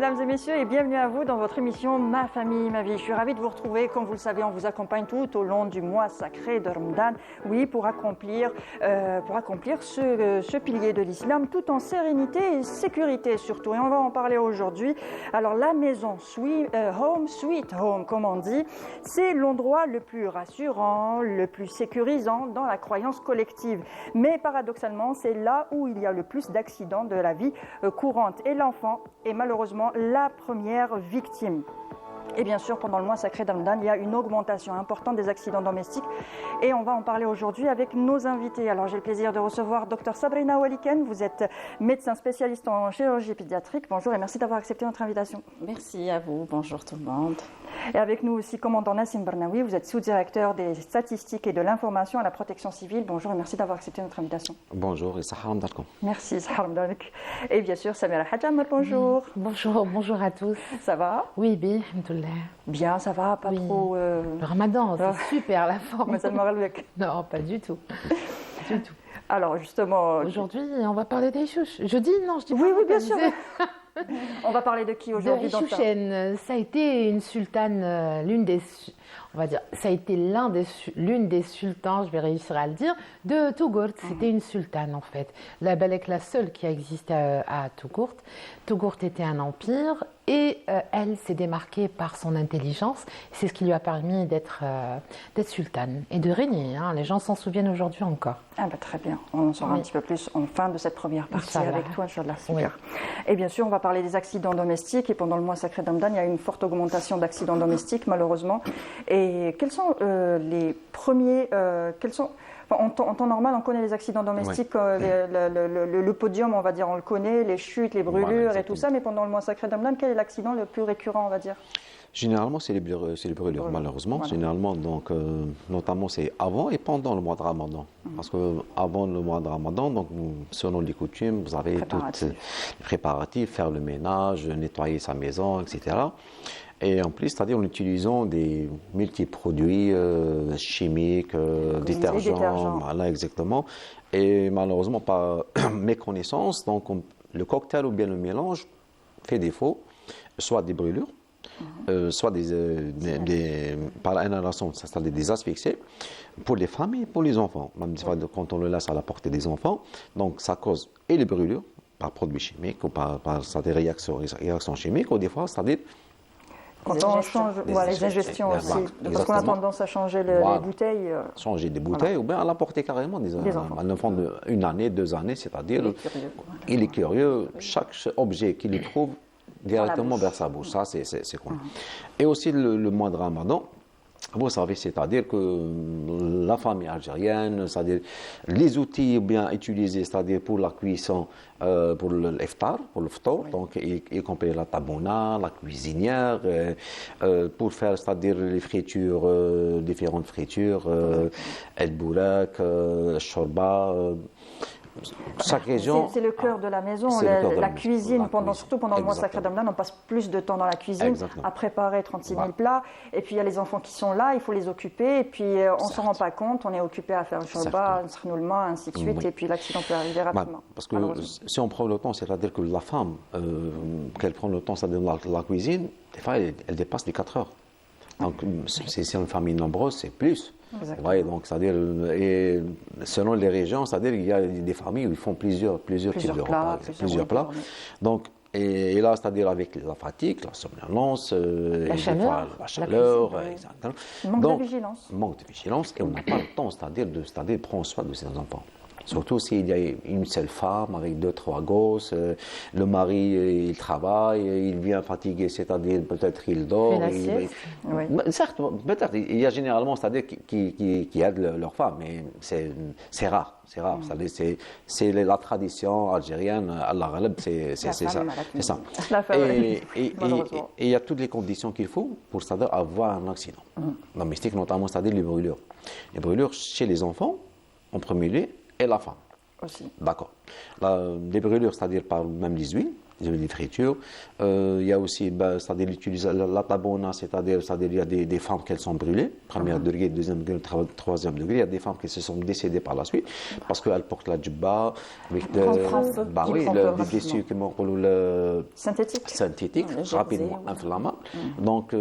mesdames et messieurs, et bienvenue à vous dans votre émission Ma famille, ma vie. Je suis ravie de vous retrouver. Comme vous le savez, on vous accompagne tout au long du mois sacré de Ramadan, oui, pour accomplir ce pilier de l'islam, tout en sérénité et sécurité surtout. Et on va en parler aujourd'hui. Alors, la maison, home sweet home, comme on dit, c'est l'endroit le plus rassurant, le plus sécurisant dans la croyance collective. Mais paradoxalement, c'est là où il y a le plus d'accidents de la vie courante. Et l'enfant est malheureusement la première victime. Et bien sûr, pendant le mois sacré d'Ramadan, il y a une augmentation importante des accidents domestiques. Et on va en parler aujourd'hui avec nos invités. Alors, j'ai le plaisir de recevoir Dr Sabrina Oualiken. Vous êtes médecin spécialiste en chirurgie pédiatrique. Bonjour et merci d'avoir accepté notre invitation. Merci à vous. Bonjour tout le monde. Et avec nous aussi, commandant Nassim Bernaoui. Vous êtes sous-directeur des statistiques et de l'information à la protection civile. Bonjour et merci d'avoir accepté notre invitation. Bonjour et salam alaikum. Merci, salam alaikum. Et bien sûr, Samira Hadjam, bonjour. Bonjour à tous. Ça va? Oui, bien, alhamdoulilah. Bien, ça va, pas trop... Le ramadan, c'est super la forme. Mais ça me relève. Non, pas du tout. Du tout. Alors justement... Aujourd'hui, on va parler des chouches. Je dis non, je dis pas. Oui, oui, bien sûr. On va parler de qui aujourd'hui? De Chouchen. Ça a été une sultane, on va dire, ça a été l'une des sultans, je vais réussir à le dire, de Touggourt. C'était une sultane en fait. La Balek, la seule qui a existé à Touggourt. Touggourt était un empire et elle s'est démarquée par son intelligence. C'est ce qui lui a permis d'être sultane et de régner. Hein. Les gens s'en souviennent aujourd'hui encore. Ah bah très bien, on en saura un petit peu plus en fin de cette première partie avec toi, Inch'Allah. Super. Oui. Et bien sûr, on va parler des accidents domestiques. Et pendant le mois sacré d'Ramadan, il y a une forte augmentation d'accidents domestiques, malheureusement. Et quels sont les premiers... En temps normal, on connaît les accidents domestiques, le podium, on va dire, on le connaît, les chutes, les brûlures et tout ça, mais pendant le mois sacré d'Ramadan, quel est l'accident le plus récurrent, on va dire? Généralement, c'est les brûlures, malheureusement. Voilà. Généralement, donc, notamment, c'est avant et pendant le mois de Ramadan. Parce qu'avant le mois de Ramadan, donc, selon les coutumes, vous avez tous les préparatifs, faire le ménage, nettoyer sa maison, etc. Et en plus, c'est-à-dire en utilisant des multiples produits chimiques, détergents, voilà, exactement. Et malheureusement, par méconnaissance, donc le cocktail ou bien le mélange fait défaut, soit des brûlures, soit par inhalation, c'est-à-dire des asphyxiés, pour les femmes et pour les enfants. Même quand on le laisse à la portée des enfants, donc ça cause et les brûlures par produits chimiques ou par des réactions chimiques, ou des fois, c'est-à-dire quand on change les ingestions aussi, parce qu'on a tendance à changer les bouteilles. Changer des bouteilles ou bien à l'apporter carrément un enfant d'1 année, 2 années, c'est-à-dire il est curieux, chaque objet qu'il trouve directement vers sa bouche, ça c'est quoi. Et aussi le mois de Ramadan, vous savez, c'est-à-dire que la famille algérienne, c'est-à-dire les outils bien utilisés, c'est-à-dire pour la cuisson, pour l'iftar, pour le ftour, donc y compris la tabouna, la cuisinière, pour faire, c'est-à-dire les fritures, différentes fritures, el bourak, le shorba. Chaque région. C'est le cœur de la maison, la cuisine, surtout pendant le mois sacré d'Ramadan, on passe plus de temps dans la cuisine à préparer 36 000 plats. Et puis il y a les enfants qui sont là, il faut les occuper. Et puis on ne s'en rend pas compte, on est occupé à faire le shorba, un srnoulma, ainsi de suite. Et puis l'accident peut arriver rapidement. Parce que si on prend le temps, c'est-à-dire que la femme, qu'elle prend le temps, c'est-à-dire la cuisine, des fois elle dépasse les 4 heures. Donc, c'est une famille nombreuse, c'est plus. Ouais, donc, c'est-à-dire, et selon les régions, c'est-à-dire qu'il y a des familles où ils font plusieurs types de repas, plusieurs plats. Donc, et là, c'est-à-dire avec la fatigue, la somnolence, la chaleur, exactement. Manque de vigilance. Manque de vigilance, et on n'a pas le temps, c'est-à-dire de prendre soin de ses enfants. Surtout s'il y a une seule femme avec 2, 3 gosses, le mari il travaille, il vient fatigué, c'est-à-dire peut-être il dort. Certes, peut-être, il y a généralement, c'est-à-dire qui aident leur femme, mais c'est rare. C'est rare, c'est la tradition algérienne, Allah Ghalib, c'est ça. Et il y a toutes les conditions qu'il faut pour avoir un accident domestique, notamment, c'est-à-dire les brûlures. Les brûlures chez les enfants, en premier lieu, et la femme. Aussi. D'accord. Les brûlures, c'est-à-dire par même les huiles, les fritures. Il y a aussi, c'est-à-dire la tabouna, c'est-à-dire il y a des femmes qui sont brûlées, premier degré, deuxième degré, troisième degré. Il y a des femmes qui se sont décédées par la suite parce qu'elles portent la djibba avec des tissus qui le synthétique, rapidement inflammable. Donc,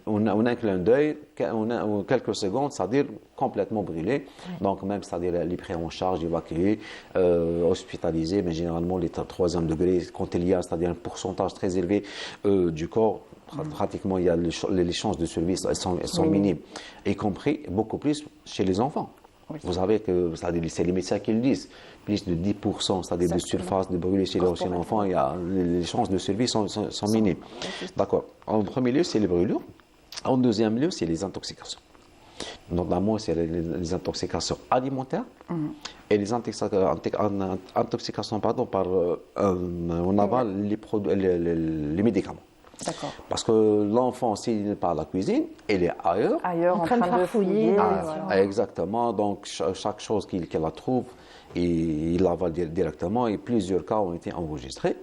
on a un clin d'œil, on a quelques secondes, c'est-à-dire complètement brûlé. Donc même, c'est-à-dire les pris en charge, évacués, hospitalisés, mais généralement les troisième degré, quand il y a, c'est-à-dire un pourcentage très élevé du corps, pratiquement il y a les chances de survie sont minimes, y compris beaucoup plus chez les enfants. Vous savez que c'est les médecins qui le disent. Plus de 10%, c'est-à-dire de surface de brûlé chez l'enfant, les chances de survie sont minimes. D'accord. En premier lieu, c'est les brûlures. En deuxième lieu, c'est les intoxications. Notamment, c'est les intoxications alimentaires et les intoxications par on avale les médicaments. D'accord. Parce que l'enfant, s'il n'est pas à la cuisine, il est ailleurs. En train de fouiller. Exactement. Donc, chaque chose qu'il la trouve, il l'avale directement et plusieurs cas ont été enregistrés.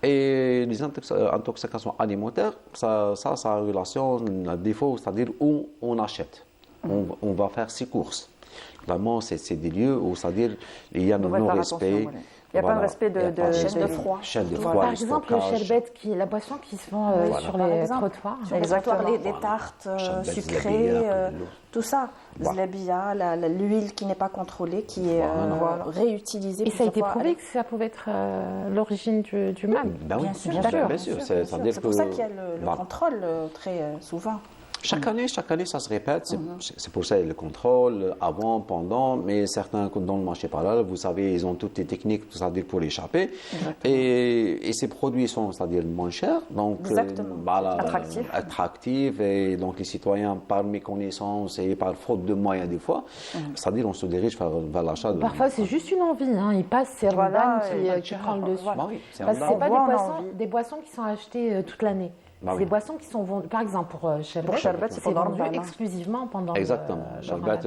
Et les intoxications alimentaires, ça a une relation, un défaut, c'est-à-dire où on achète. On va faire ses courses. Vraiment, c'est des lieux où, c'est-à-dire, il y a un non-respect. Il n'y a pas de respect de chaîne de froid. Par exemple, le sherbet, la boisson qui se vend sur les trottoirs. Sur les trottoirs, les tartes sucrées, tout ça. Zlabia, l'huile qui n'est pas contrôlée, qui est réutilisée. Et ça a été prouvé que ça pouvait être l'origine du mal. Bien sûr. C'est pour ça qu'il y a le contrôle très souvent. Chaque année, ça se répète. C'est pour ça le contrôle, avant, pendant, mais certains dans le marché parallèle, vous savez, ils ont toutes les techniques, c'est-à-dire pour l'échapper. Et ces produits sont, c'est-à-dire moins chers, donc attractifs, et donc les citoyens, par méconnaissance et par faute de moyens des fois, c'est-à-dire on se dirige vers l'achat. Parfois, c'est juste une envie. Ils passent, c'est Ramadan qui prend le dessus. Parce que c'est pas des boissons qui sont achetées toute l'année. C'est des boissons qui sont vendues, par exemple pour Sherbet, c'est vendu exclusivement pendant Exactement. Sherbet,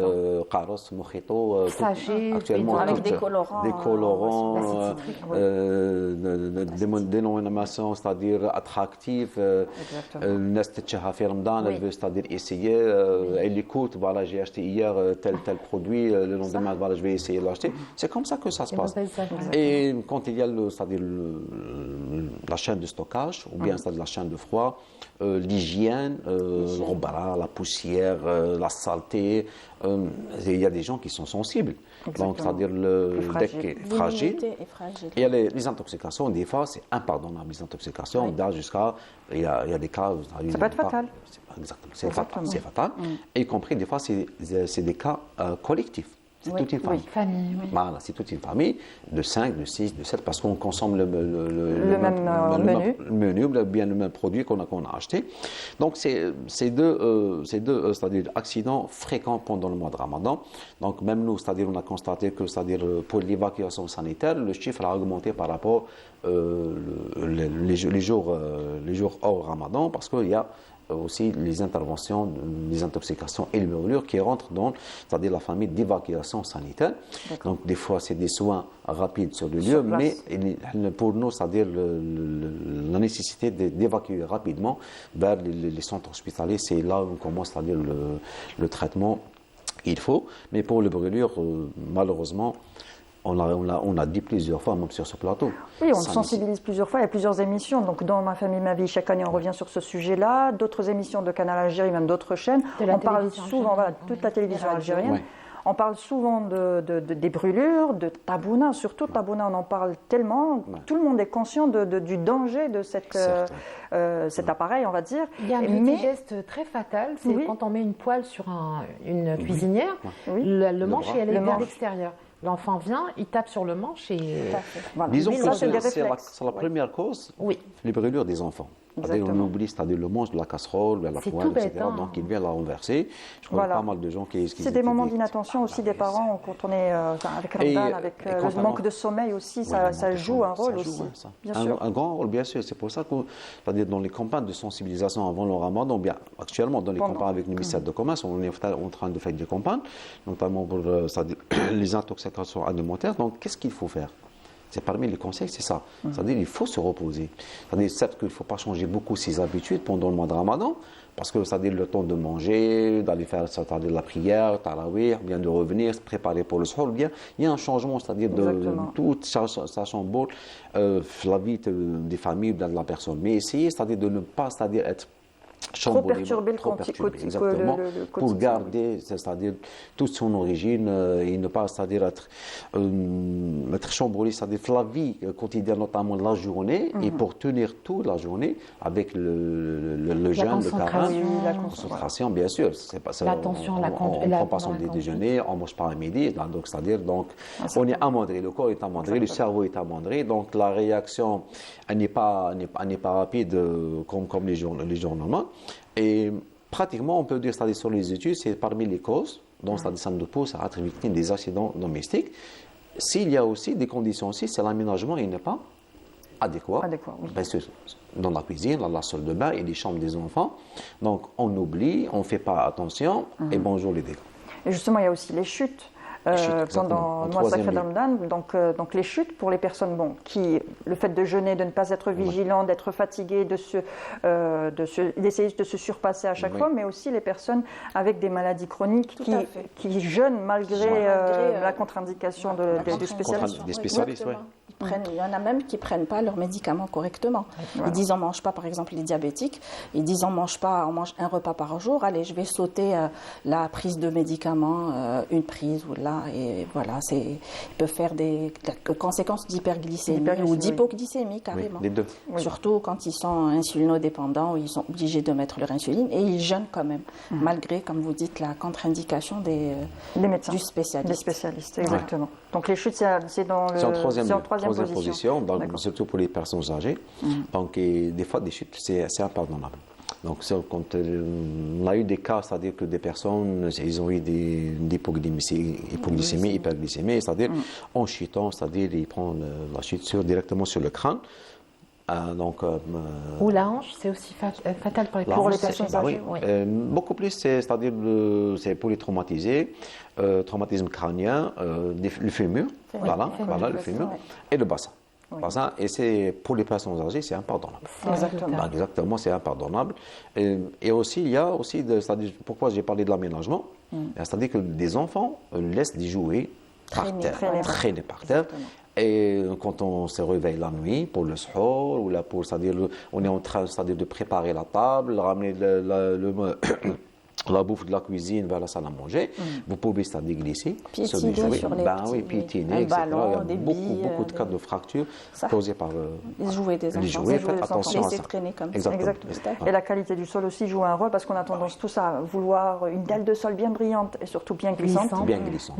Karos, Mojito, sachet, actuellement avec des colorants. Des colorants, des dénominations, c'est-à-dire attractives. Nest Tchahafi Ramadan, elle veut, c'est-à-dire essayer. Elle écoute, voilà, j'ai acheté hier tel produit, le lendemain, voilà, je vais essayer de l'acheter. C'est comme ça que ça se passe. Et quand il y a, c'est-à-dire la chaîne de stockage, ou bien c'est-à-dire la chaîne de froid, l'hygiène, la poussière, la saleté. Il y a des gens qui sont sensibles. Exactement. Donc, c'est-à-dire le deck est fragile. Et il y a les intoxications, des fois, c'est impardonnable. Les intoxications, jusqu'à. Il y a des cas. Ça peut être fatal. Exactement. C'est fatal. Et y compris, des fois, c'est des cas collectifs. C'est toute une famille. Voilà, c'est toute une famille de 5, de 6, de 7, parce qu'on consomme le même menu, ou bien le même produit qu'on a acheté. Donc, c'est deux c'est-à-dire accidents fréquents pendant le mois de Ramadan. Donc, même nous, c'est-à-dire, on a constaté que, c'est-à-dire, pour l'évacuation sanitaire, le chiffre a augmenté par rapport les jours hors Ramadan, parce qu'il y a aussi les interventions, les intoxications et les brûlures qui rentrent dans, c'est-à-dire la famille d'évacuation sanitaire. Donc des fois c'est des soins rapides sur le lieu, mais pour nous, c'est-à-dire la nécessité d'évacuer rapidement vers les centres hospitaliers, c'est là où on commence, c'est-à-dire le traitement qu'il faut. Mais pour les brûlures, malheureusement, on a dit plusieurs fois, même sur ce plateau. Oui, on sensibilise plusieurs fois. Il y a plusieurs émissions. Donc, dans Ma famille, ma vie, chaque année, on revient sur ce sujet-là. D'autres émissions de Canal Algérie, même d'autres chaînes. On parle souvent, toute la télévision algérienne. Ouais. On parle souvent des brûlures, de tabouna. Surtout, tabouna, on en parle tellement. Ouais. Tout le monde est conscient du danger de cet appareil, on va dire. Il y a un petit geste très fatal, c'est quand on met une poêle sur une cuisinière, le manche est vers l'extérieur. L'enfant vient, il tape sur le manche et... Voilà. Disons que c'est la première cause, les brûlures des enfants. C'est-à-dire on oublie, c'est-à-dire le manche de la casserole, la poêle, etc. Donc il vient la renverser. Je connais pas mal de gens qui... C'est des moments d'inattention aussi des parents quand on est avec Ramadan, avec le manque de sommeil aussi, ça joue un rôle aussi. Bien sûr. Un grand rôle, bien sûr. C'est pour ça que, c'est-à-dire dans les campagnes de sensibilisation avant le Ramadan, bien actuellement dans les campagnes avec le ministère de Commerce, on est en train de faire des campagnes, notamment pour les intoxications alimentaires. Donc qu'est-ce qu'il faut faire? C'est parmi les conseils, c'est ça. C'est-à-dire qu'il faut se reposer. C'est-à-dire, certes qu'il ne faut pas changer beaucoup ses habitudes pendant le mois de Ramadan, parce que c'est-à-dire le temps de manger, d'aller faire c'est-à-dire la prière, tarawih, bien de revenir, se préparer pour le soir, bien il y a un changement, c'est-à-dire de tout, ça chamboule la vie des familles, de la personne. Mais essayer, c'est-à-dire de ne pas, c'est-à-dire être trop perturbé exactement, pour garder, c'est-à-dire toute son origine et ne pas, c'est-à-dire être chamboulé, c'est-à-dire la vie quotidienne, notamment la journée, et pour tenir toute la journée avec le jeûne, le carême, la concentration, bien sûr. L'attention, on ne prend pas son déjeuner, on ne mange pas à midi, donc c'est-à-dire on est amendré, le corps est amendré, le cerveau est amendré, donc la réaction n'est pas rapide comme les jours normaux. Et pratiquement, on peut dire, c'est-à-dire sur les études, c'est parmi les causes, donc c'est-à-dire ça nous pousse à être victime des accidents domestiques. S'il y a aussi des conditions aussi, c'est l'aménagement, il n'est pas adéquat. Oui. Bien sûr, dans la cuisine, dans la salle de bain et les chambres des enfants. Donc on oublie, on ne fait pas attention et bonjour les dégâts. Et justement, il y a aussi les chutes. Pendant le mois sacré de Ramadan, donc les chutes pour les personnes qui, le fait de jeûner, de ne pas être vigilant, d'être fatigué, d'essayer de se surpasser à chaque fois, mais aussi les personnes avec des maladies chroniques qui jeûnent malgré la contre-indication du spécialiste. Des spécialistes, oui. Il y en a même qui ne prennent pas leurs médicaments correctement. Ils disent on ne mange pas, par exemple les diabétiques, ils disent on mange un repas par jour, allez je vais sauter la prise de médicaments, une prise ou là, et voilà, il peut faire des conséquences d'hyperglycémie ou d'hypoglycémie carrément. Les deux. Surtout quand ils sont insulinodépendants ou ils sont obligés de mettre leur insuline et ils jeûnent quand même, malgré, comme vous dites, la contre-indication des médecins, du spécialiste. Des spécialistes, exactement. Donc les chutes, c'est dans le troisième position, donc, surtout pour les personnes âgées. Donc, et des fois, des chutes, c'est impardonnable. Donc, quand on a eu des cas, c'est-à-dire que des personnes, ils ont eu des hypoglycémie, hyperglycémie, c'est-à-dire en chutant, c'est-à-dire ils prennent la chute directement sur le crâne. Ou la hanche, c'est aussi fatal pour les personnes âgées. Oui. Beaucoup plus, c'est-à-dire c'est pour les traumatisés, traumatisme crânien, le fémur, le fémur, et le bassin. Et c'est pour les personnes âgées, c'est impardonnable. Exactement, c'est impardonnable. Et aussi, il y a aussi, c'est-à-dire, pourquoi j'ai parlé de l'aménagement, c'est-à-dire que des enfants laissent des jouets traîner par terre. Et quand on se réveille la nuit pour le soir, ou là pour, c'est-à-dire, on est en train, c'est-à-dire, de préparer la table, ramener la bouffe de la cuisine vers la salle à manger, vous pouvez c'est-à-dire glisser sur des jouets, piétiner, etc. Il y a beaucoup de cas de fractures causées par les jouets des enfants. Faites attention à ça. Traîner comme Exactement. Et la qualité du sol aussi joue un rôle parce qu'on a tendance tous à vouloir une dalle de sol bien brillante et surtout bien glissante.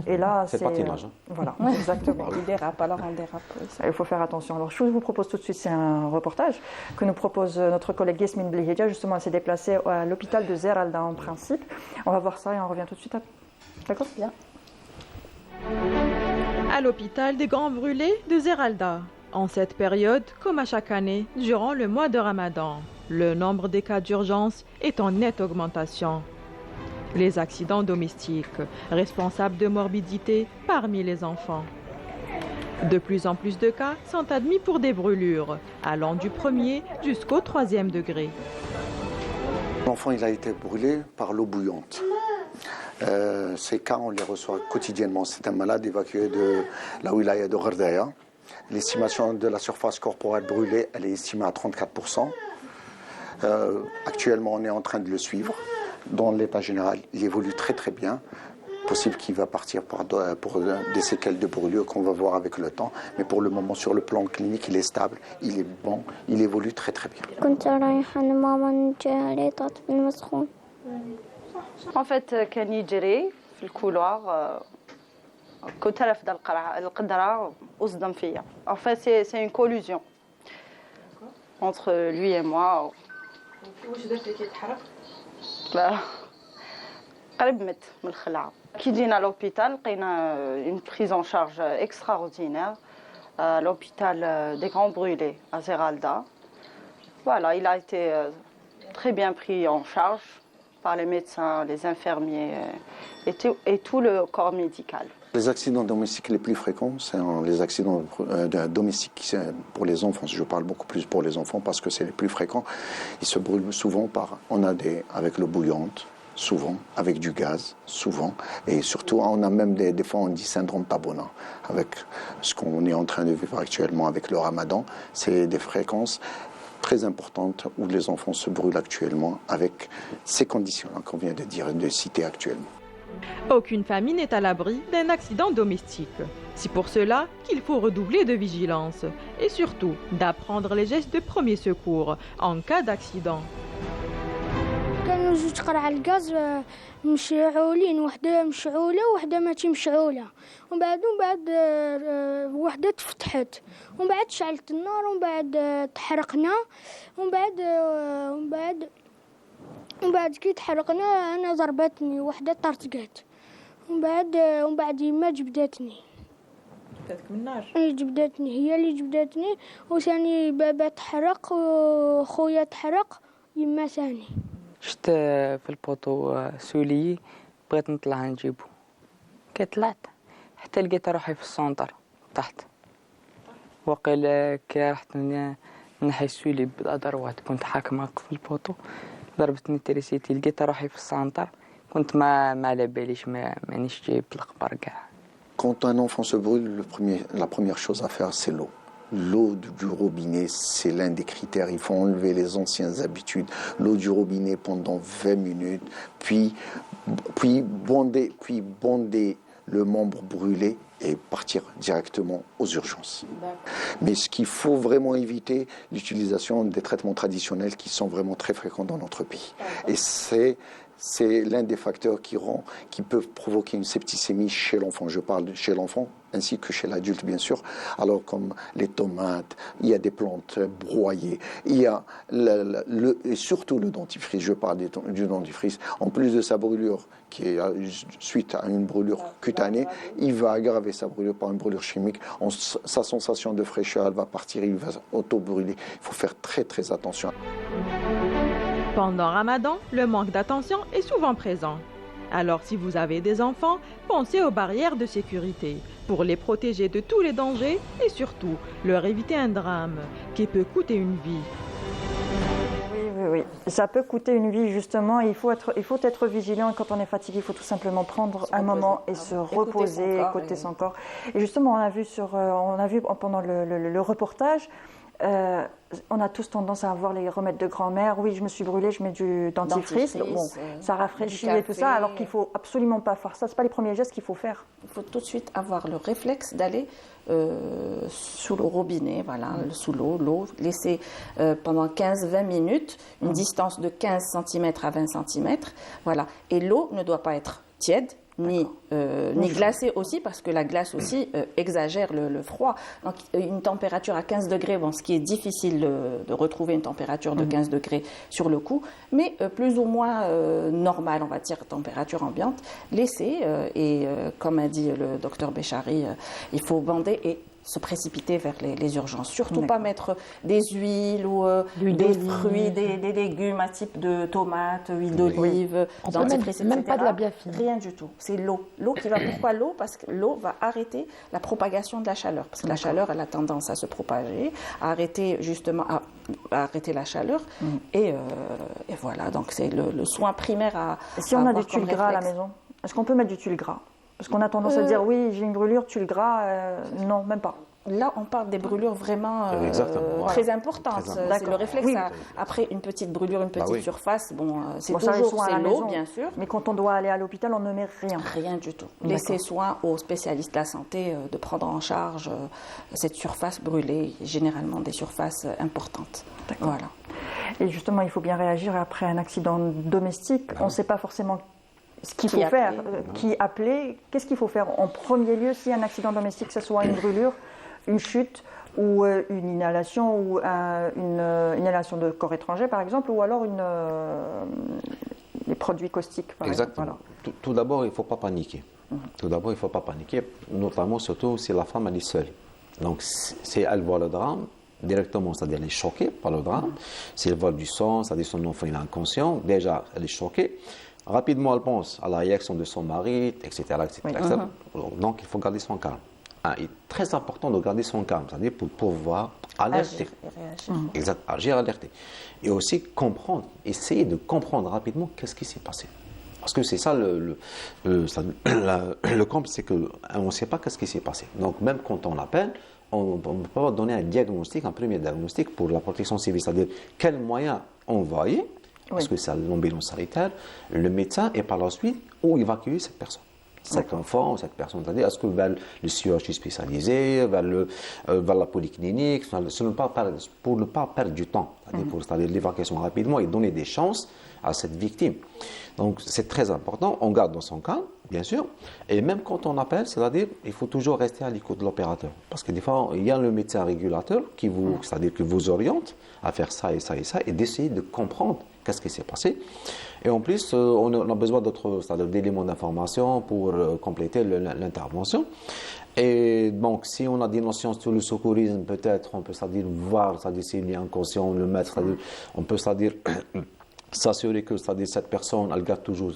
Et là, c'est patinage. Voilà, exactement. Il dérape, alors on dérape. Il faut faire attention. Alors, je vous propose tout de suite, c'est un reportage que nous propose notre collègue Yasmine Blihedja. Justement, elle s'est déplacée à l'hôpital de Zeralda en principe. On va voir ça et on revient tout de suite après. D'accord ? Bien. À l'hôpital des Grands Brûlés de Zeralda. En cette période, comme à chaque année, durant le mois de Ramadan, le nombre des cas d'urgence est en nette augmentation. Les accidents domestiques, responsables de morbidité parmi les enfants. De plus en plus de cas sont admis pour des brûlures, allant du 1er jusqu'au 3e degré. L'enfant, il a été brûlé par l'eau bouillante. Ces cas, on les reçoit quotidiennement. C'est un malade évacué de la wilaya de Gherdaya. L'estimation de la surface corporelle brûlée, elle est estimée à 34%. Actuellement, on est en train de le suivre. Dans l'état général, il évolue très très bien. Possible qu'il va partir pour des séquelles de brûlure qu'on va voir avec le temps. Mais pour le moment, sur le plan clinique, il est stable, il est bon, il évolue très très bien. En fait, كان يجري في الكولوار كنت ألف القدرة وصدم فيا. En fait, c'est une collusion entre lui et moi. واش درتي كي تحرق؟ قريب مت من الخلعة. كي جينا à l'hôpital, لقينا une prise en charge extraordinaire à l'hôpital des Grands Brûlés à Zeralda. Voilà, il a été très bien pris en charge par les médecins, les infirmiers et tout le corps médical. Les accidents domestiques les plus fréquents, c'est les accidents domestiques pour les enfants. Je parle beaucoup plus pour les enfants parce que c'est les plus fréquents. Ils se brûlent souvent avec l'eau bouillante, souvent, avec du gaz, souvent. Et surtout, on a même des fois, on dit syndrome Tabona. Avec ce qu'on est en train de vivre actuellement avec le ramadan, c'est des fréquences très importantes où les enfants se brûlent actuellement avec ces conditions-là qu'on vient de citer actuellement. Aucune famille n'est à l'abri d'un accident domestique. C'est pour cela qu'il faut redoubler de vigilance et surtout d'apprendre les gestes de premier secours en cas d'accident. كانوا جوج قرع الغاز مشعولين، وحده مشعوله وحده ماشي مشعوله، ومن بعد وحده تفتحت، ومن بعد شعلت النار، ومن بعد تحرقنا، ومن بعد كي تحرقنا انا ضربتني وحده طرطقات، ومن بعد يما جبدتني. جبدتك من النار؟ جبدتني، هي اللي جبدتني، وثاني بابا تحرق وخويا تحرق، يما ثاني. شفت في البوطو سولي، بغيت نطلع نجيبو، كي طلعت حتى لقيت روحي في السونتر تحت، وقيل كي رحت نحي السولي بالادروات كنت حاكمة في البوطو، ضربتني تريسيتي، لقيت روحي في السونتر، كنت ما على باليش، مانيش جايبت الخبر كاع. Quand un enfant se brûle, la première chose à faire, c'est l'eau. L'eau du robinet, c'est l'un des critères. Il faut enlever les anciennes habitudes. L'eau du robinet pendant 20 minutes, puis bander le membre brûlé et partir directement aux urgences. Mais ce qu'il faut vraiment éviter, l'utilisation des traitements traditionnels qui sont vraiment très fréquents dans notre pays. Et c'est l'un des facteurs qui peuvent provoquer une septicémie chez l'enfant. Je parle chez l'enfant ainsi que chez l'adulte, bien sûr. Alors, comme les tomates, il y a des plantes broyées, il y a et surtout le dentifrice. Je parle du dentifrice. En plus de sa brûlure, qui est suite à une brûlure cutanée, il va aggraver sa brûlure par une brûlure chimique. Sa sensation de fraîcheur, elle va partir, il va auto-brûler. Il faut faire très, très attention. Pendant Ramadan, le manque d'attention est souvent présent. Alors si vous avez des enfants, pensez aux barrières de sécurité pour les protéger de tous les dangers et surtout leur éviter un drame qui peut coûter une vie. Oui, ça peut coûter une vie justement. Il faut être vigilant. Quand on est fatigué, il faut tout simplement prendre un moment et se reposer, écouter son corps. Et justement, on a vu pendant le reportage. On a tous tendance à avoir les remèdes de grand-mère. Oui, je me suis brûlée, je mets du dentifrice. Bon, ça rafraîchit et tout ça, alors qu'il ne faut absolument pas faire ça. Ce n'est pas les premiers gestes qu'il faut faire. Il faut tout de suite avoir le réflexe d'aller sous le robinet, voilà, sous l'eau, laisser pendant 15-20 minutes, une distance de 15 cm à 20 cm. Voilà. Et l'eau ne doit pas être tiède, ni glacée aussi, parce que la glace aussi exagère le froid. Donc une température à 15 degrés, bon, ce qui est difficile de retrouver une température de 15 degrés sur le coup, mais plus ou moins normale, on va dire, température ambiante, laissez, et comme a dit le docteur Béchari, il faut bander et se précipiter vers les urgences. Surtout pas mettre des huiles ou des fruits, des légumes à type de tomates, huile d'olive, dentifrice, même etc. pas de la biafine. Rien du tout. C'est l'eau. L'eau qui va. Pourquoi l'eau? Parce que l'eau va arrêter la propagation de la chaleur. Parce que la chaleur, elle a tendance à se propager, à arrêter justement, à arrêter la chaleur. Et voilà. Donc c'est le soin primaire à. Et si on a du tulle gras à la maison, est-ce qu'on peut mettre du tulle gras? Parce qu'on a tendance à dire oui, j'ai une brûlure, tulle gras, non, même pas. Là, on parle des brûlures vraiment très importantes. C'est le réflexe. Après une petite brûlure, une petite surface, c'est toujours l'eau, bien sûr. Mais quand on doit aller à l'hôpital, on ne met rien. Rien du tout. Laissez soin aux spécialistes de la santé de prendre en charge cette surface brûlée, généralement des surfaces importantes. Voilà. Et justement, il faut bien réagir après un accident domestique. On ne sait pas forcément ce qu'il faut faire, qui appeler, qu'est-ce qu'il faut faire en premier lieu si un accident domestique, que ce soit une brûlure, une chute ou une inhalation ou une inhalation de corps étranger par exemple, ou alors des produits caustiques. Exactement. Voilà. Tout d'abord, il ne faut pas paniquer. Notamment surtout si la femme elle est seule. Donc si elle voit le drame directement, c'est-à-dire elle est choquée par le drame. Si elle voit du sang, c'est-à-dire son enfant il est inconscient, déjà elle est choquée. rapidement, elle pense à la réaction de son mari, etc. etc. Donc, il faut garder son calme. Il est très important de garder son calme, c'est-à-dire pour pouvoir alerter. Agir, alerter. Et aussi comprendre, essayer de comprendre rapidement qu'est-ce qui s'est passé. Parce que c'est ça le comble, c'est qu'on ne sait pas qu'est-ce qui s'est passé. Donc, même quand on appelle, on ne peut pas donner un diagnostic, un premier diagnostic pour la protection civile, c'est-à-dire quels moyens envoyer, parce que c'est l'ambulance sanitaire, le médecin, et par la suite, où évacuer cette personne. Cet enfant, cette personne, c'est-à-dire est-ce que vers le CHU spécialisé, vers la polyclinique, pour ne pas perdre du temps, c'est-à-dire l'évacuation rapidement et donner des chances à cette victime. Donc c'est très important, on garde dans son cas, bien sûr, et même quand on appelle, c'est-à-dire il faut toujours rester à l'écoute de l'opérateur. Parce que des fois, il y a le médecin régulateur qui vous, c'est-à-dire qui vous oriente à faire ça et ça et ça, et d'essayer de comprendre qu'est-ce qui s'est passé. Et en plus, on a besoin d'autres, c'est-à-dire d'éléments d'information pour compléter l'intervention. Et donc, si on a des notions sur le secourisme, peut-être, on peut, c'est-à-dire voir, c'est-à-dire s'il est inconscient, le mettre, c'est-à-dire, on peut, c'est-à-dire s'assurer que cette personne, elle garde toujours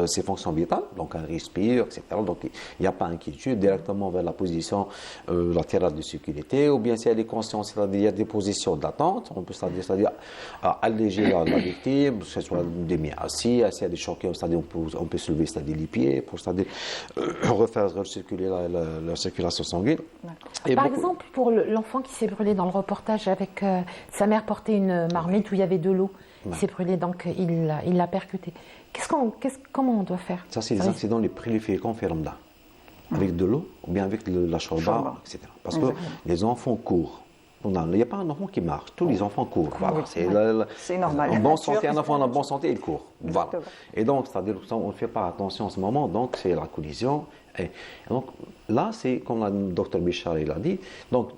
ses fonctions vitales, donc elle respire, etc. Donc il n'y a pas d'inquiétude, directement vers la position latérale de sécurité, ou bien si elle est consciente, c'est-à-dire il y a des positions d'attente, on peut c'est-à-dire alléger la victime, que ce soit des mis assis, si elle est choquée, c'est-à-dire on peut soulever c'est-à-dire les pieds, pour c'est-à-dire refaire recirculer la circulation sanguine. Par exemple, pour l'enfant qui s'est brûlé dans le reportage avec sa mère portait une marmite où il y avait de l'eau. Il s'est brûlé, donc il l'a percuté. Comment on doit faire? Ça, c'est les accidents les plus fréquents fermes avec de l'eau ou bien avec la shorba, etc. Parce que les enfants courent. Il n'y a pas un enfant qui marche, tous les enfants courent. Voilà. C'est normal. En bonne santé, un enfant en bonne santé, il court. Voilà. Et donc, c'est-à-dire on ne fait pas attention en ce moment, donc c'est la collision. Et donc là, c'est comme le docteur Bichard l'a dit, donc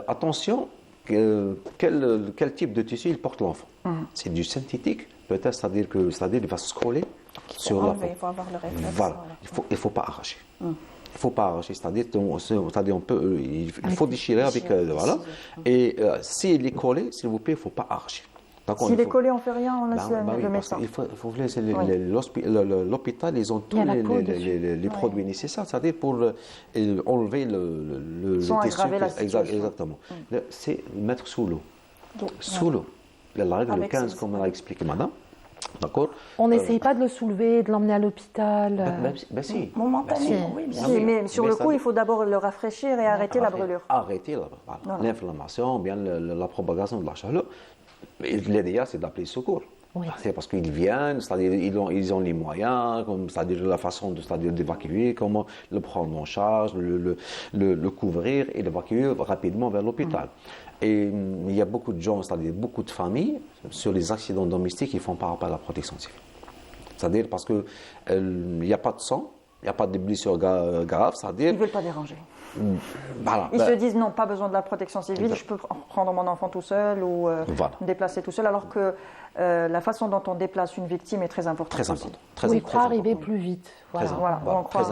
attention. Quel type de tissu il porte l'enfant. C'est du synthétique, peut-être, c'est-à-dire qu'il va se coller sur la peau. Il faut avoir le réflexe. Voilà, il faut pas arracher. Il ne faut pas arracher, c'est-à-dire il faut déchirer avec... voilà. Et s'il est collé, s'il vous plaît, il ne faut pas arracher. S'il est collé, on ne fait rien, on laisse le médecin. Il faut laisser l'hôpital, ils ont tous les produits nécessaires, c'est-à-dire pour enlever le tissu. Exactement. C'est mettre sous l'eau. Sous l'eau. La règle 15, comme l'a expliqué madame. D'accord. On n'essaye pas de le soulever, de l'emmener à l'hôpital. Si. Momentanément, oui, bien sûr. Mais sur le coup, il faut d'abord le rafraîchir et arrêter la brûlure. Arrêter l'inflammation, bien la propagation de la chaleur. L'idéal, c'est d'appeler le secours. Oui. C'est parce qu'ils viennent, c'est-à-dire ils ont les moyens, c'est-à-dire la façon d'évacuer, comment le prendre en charge, le couvrir et l'évacuer rapidement vers l'hôpital. Et il y a beaucoup de gens, c'est-à-dire beaucoup de familles, sur les accidents domestiques, ils font par rapport à la protection civile. C'est-à-dire parce qu'il n'y a pas de sang, il n'y a pas de blessures graves, c'est-à-dire... Ils ne veulent pas déranger. Voilà. Ils se disent non, pas besoin de la protection civile, je peux prendre mon enfant tout seul ou me déplacer tout seul, alors que la façon dont on déplace une victime est très importante. Très important. Il croit arriver plus vite. Très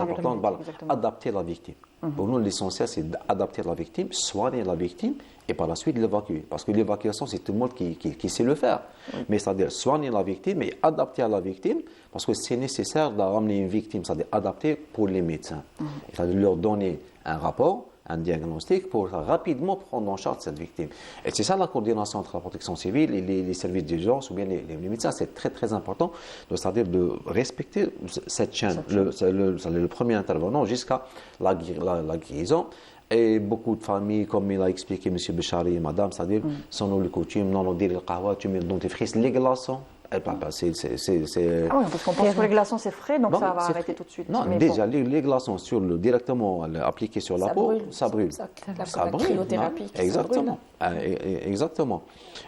important. Adapter la victime. Pour nous, l'essentiel, c'est d'adapter la victime, soigner la victime et par la suite l'évacuer. Parce que l'évacuation, c'est tout le monde qui sait le faire. Mais c'est-à-dire soigner la victime et adapter à la victime, parce que c'est nécessaire de ramener une victime, c'est-à-dire adapter pour les médecins. C'est-à-dire leur donner un rapport, un diagnostic pour rapidement prendre en charge cette victime. Et c'est ça la coordination entre la protection civile et les services d'urgence ou bien les médecins. C'est très très important, c'est-à-dire de respecter cette chaîne, le premier intervenant jusqu'à la guérison. Et beaucoup de familles, comme il a expliqué M. Bichari et madame, c'est-à-dire, sont les coutumes, non, on dit le kahwa, tu mets dans tes frises les glaçons. Ah oui, parce qu'on pense que les glaçons c'est frais, donc ça va arrêter tout de suite. Non, mais déjà, les glaçons directement appliqués sur la peau, ça brûle. Ça brûle. Cryothérapie. Exactement. Exactement.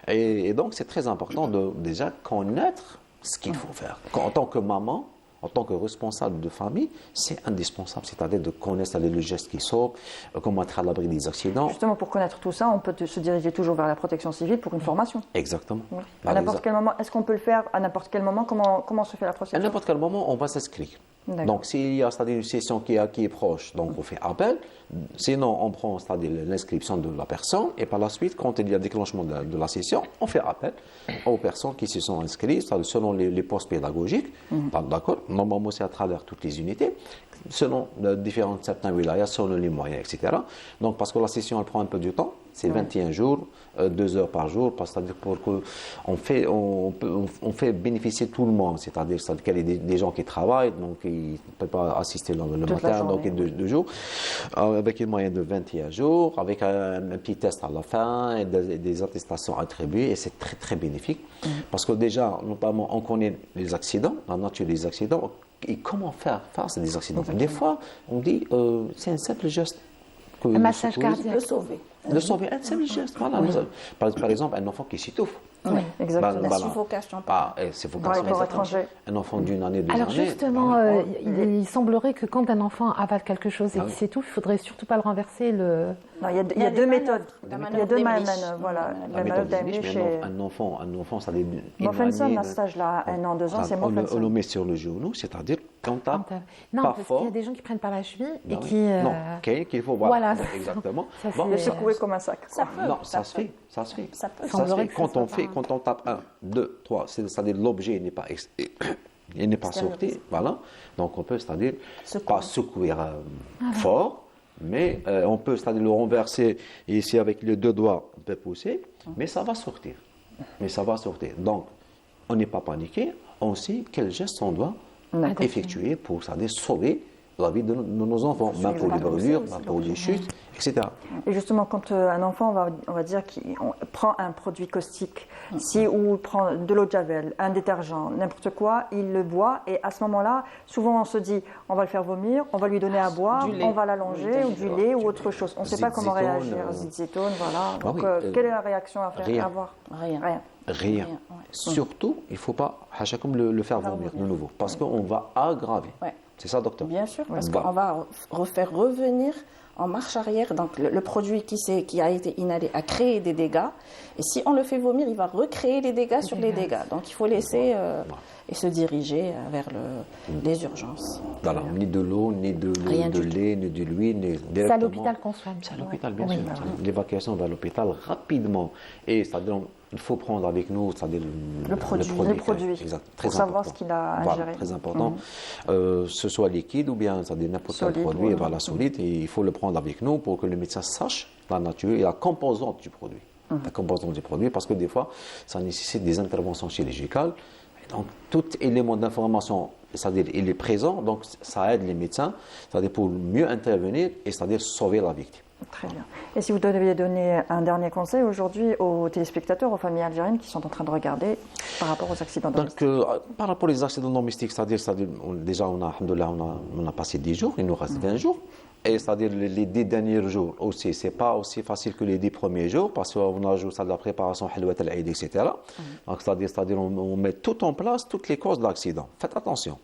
Et donc, c'est très important de déjà connaître ce qu'il faut faire. En tant que maman, en tant que responsable de famille, c'est indispensable, c'est-à-dire de connaître le geste qui sort, comment être à l'abri des accidents. Justement, pour connaître tout ça, on peut se diriger toujours vers la protection civile pour une formation. Exactement. Oui. À n'importe quel moment, est-ce qu'on peut le faire à n'importe quel moment? Comment se fait la procédure? À n'importe quel moment, on va s'inscrire. Donc, s'il y a c'est-à-dire une session qui est proche, donc on fait appel. Sinon, on prend c'est-à-dire l'inscription de la personne et par la suite, quand il y a déclenchement de la session, on fait appel aux personnes qui se sont inscrites, c'est-à-dire selon les postes pédagogiques. D'accord. Normalement, c'est à travers toutes les unités, selon différentes certains wilayas, selon les moyens, etc. Donc, parce que la session, elle prend un peu du temps. C'est 21 jours, 2 heures par jour, c'est-à-dire pour qu'on fait bénéficier tout le monde, c'est-à-dire qu'il y a des gens qui travaillent, donc ils ne peuvent pas assister le matin, donc 2 jours, avec une moyenne de 21 jours, avec un petit test à la fin, et des attestations attribuées, et c'est très très bénéfique, parce que déjà, notamment, on connaît les accidents, la nature des accidents, et comment faire face à des accidents. Des fois, on dit, c'est un simple geste. Un massage cardiaque. Le sauver. Le sauver, un simple geste. Voilà. Par exemple, un enfant qui s'étouffe. Oui, exactement. La suffocation. Un enfant d'une année, 2 années. Alors justement, il semblerait que quand un enfant avale quelque chose et qu'il s'étouffe, il ne faudrait surtout pas le renverser. Non, il y a deux méthodes. Il y a deux manœuvres. Voilà. La méthode d'Emlich, un enfant, ça dit une année. À cet âge-là, 1 an, 2 ans, c'est on le met sur le genou, c'est-à-dire qu'on tape non, pas parce fort. qu'il y a des gens qui prennent par la cheville et qui... Non, qu'il faut voir. Voilà. Exactement. Le secouer comme un sac. Non, ça se fait. Ça se fait. Ça peut. Quand on tape 1, 2, 3, c'est-à-dire l'objet n'est pas sorti, voilà. Donc on peut, c'est-à-dire pas secouer fort, mais on peut, c'est-à-dire le renverser ici avec les 2 doigts, on peut pousser, mais ça va sortir. Donc on n'est pas paniqué, on sait quel geste on doit effectuer pour, c'est-à-dire sauver la vie de nos enfants, même pour les brûlures, même pour les chutes, etc. Et justement, quand un enfant, on va dire qu'il prend un produit caustique, ou il prend de l'eau de javel, un détergent, n'importe quoi, il le boit, et à ce moment-là, souvent on se dit, on va le faire vomir, on va lui donner à boire, on va l'allonger, ou du lait, ou autre chose. On ne sait pas comment réagir. Zitzetone, voilà. Donc, quelle est la réaction à avoir? Rien. Surtout, il ne faut pas, le faire vomir de nouveau, parce qu'on va aggraver. C'est ça, docteur? Bien sûr, parce qu'on va refaire revenir en marche arrière. Donc, le produit qui a été inhalé a créé des dégâts. Et si on le fait vomir, il va recréer les dégâts sur les dégâts. Donc, il faut laisser et se diriger vers les urgences. Voilà, ni de l'eau, ni de lait, ni de l'huile, ni directement. C'est à l'hôpital qu'on soigne. C'est à l'hôpital, bien sûr. L'évacuation vers l'hôpital rapidement. Et c'est-à-dire, il faut prendre avec nous, c'est-à-dire le produit. Exact. Pour savoir ce qu'il a à gérer. Très important. Ce soit liquide ou bien, c'est-à-dire n'importe quel produit, solide. Et il faut le prendre avec nous pour que le médecin sache la nature et la composante du produit. La composante du produit, parce que des fois, ça nécessite des interventions chirurgicales. Donc, tout élément d'information, c'est-à-dire il est présent, donc ça aide les médecins, c'est-à-dire pour mieux intervenir et c'est-à-dire sauver la victime. Très bien. Et si vous deviez donner un dernier conseil aujourd'hui aux téléspectateurs, aux familles algériennes qui sont en train de regarder par rapport aux accidents domestiques? Donc, par rapport aux accidents domestiques, c'est-à-dire déjà, on a passé 10 jours, il nous reste 20 jours. Et c'est-à-dire les 10 derniers jours aussi, c'est pas aussi facile que les 10 premiers jours parce qu'on ajoute ça de la préparation, halwat al-Eid, etc. Donc c'est-à-dire on met tout en place, toutes les causes de l'accident. Faites attention.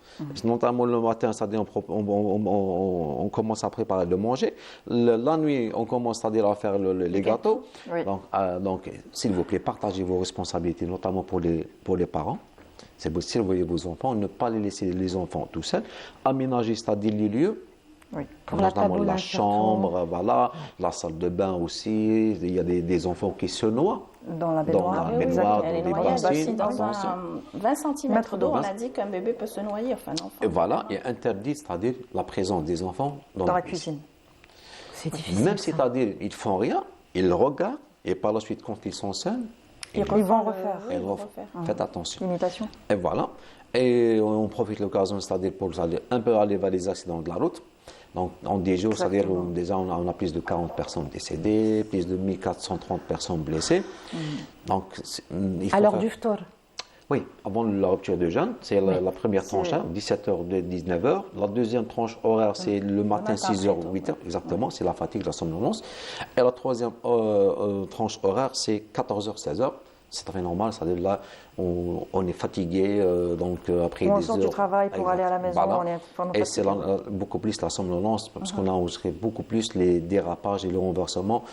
Notamment le matin, c'est-à-dire on commence à préparer le manger. La nuit, on commence c'est-à-dire à faire les gâteaux. Oui. Donc s'il vous plaît, partagez vos responsabilités, notamment pour les parents. C'est pour surveiller vos enfants, ne pas les laisser les enfants tout seuls. Aménager, c'est-à-dire les lieux. Oui. Pour la chambre, voilà, la salle de bain aussi. Il y a des enfants qui se noient dans la baignoire, dans des bassines. Dans 20 cm d'eau, on a dit qu'un bébé peut se noyer. Enfin, un enfant. Et voilà, et interdit, c'est-à-dire la présence des enfants dans la cuisine. C'est difficile. Même c'est-à-dire ils font rien, ils regardent, et par la suite, quand ils sont seuls, ils vont refaire. Faites attention. Imitation. Et voilà. Et on profite de l'occasion, c'est-à-dire pour un peu aller vers les accidents de la route. Donc, en 10 jours, c'est-à-dire déjà on a plus de 40 personnes décédées, plus de 1430 personnes blessées. Donc, il faut alors, du ftor? Oui, avant la rupture de jeûne, c'est la première tranche, 17h de 19h. La deuxième tranche horaire, c'est le matin, 6h, 8h, exactement, c'est la fatigue, la somnolence. Et la troisième tranche horaire, c'est 14h, 16h. C'est très normal, c'est-à-dire là, on est fatigué, donc après des heures... On sort du travail pour aller à la maison, on est fatigué. Et c'est beaucoup plus la somnolence, parce qu'on a enregistré beaucoup plus les dérapages et le renversement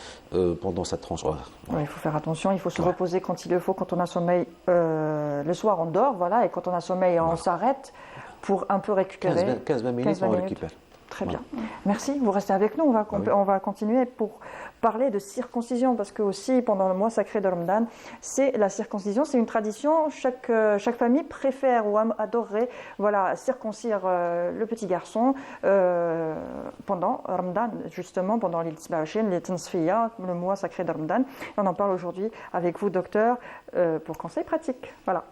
pendant cette tranche horaire. Ouais, il faut faire attention, il faut se reposer quand il le faut, quand on a sommeil. Le soir, on dort, voilà, et quand on a sommeil, on s'arrête. pour un peu récupérer. 15-20 minutes, on récupère. Très bien. Merci. Vous restez avec nous. On va continuer pour parler de circoncision parce que aussi pendant le mois sacré de Ramadan, c'est la circoncision. C'est une tradition. Chaque famille préfère ou adorerait circoncire le petit garçon pendant Ramadan, justement pendant les Tansfiya, le mois sacré de Ramadan. On en parle aujourd'hui avec vous, docteur, pour conseils pratiques. Voilà.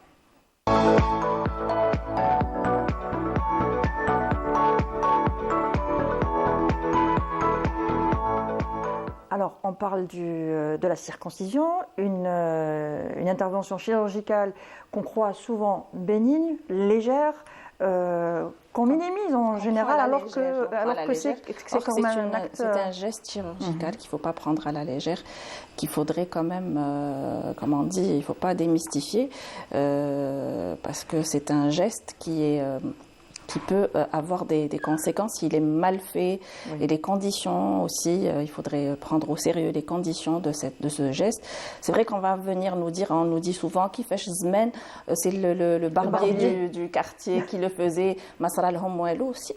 Alors, on parle de la circoncision, une intervention chirurgicale qu'on croit souvent bénigne, légère, qu'on minimise en général, alors que c'est quand même un acte... C'est un geste chirurgical qu'il ne faut pas prendre à la légère, qu'il faudrait quand même, comment on dit, il ne faut pas démystifier, parce que c'est un geste qui peut avoir des conséquences s'il est mal fait. Oui. Et les conditions aussi, il faudrait prendre au sérieux les conditions de ce geste. C'est vrai qu'on va venir nous dire, on nous dit souvent qu'il fait zmen, c'est le barbier du quartier qui le faisait, Masra al-Hommouelou aussi.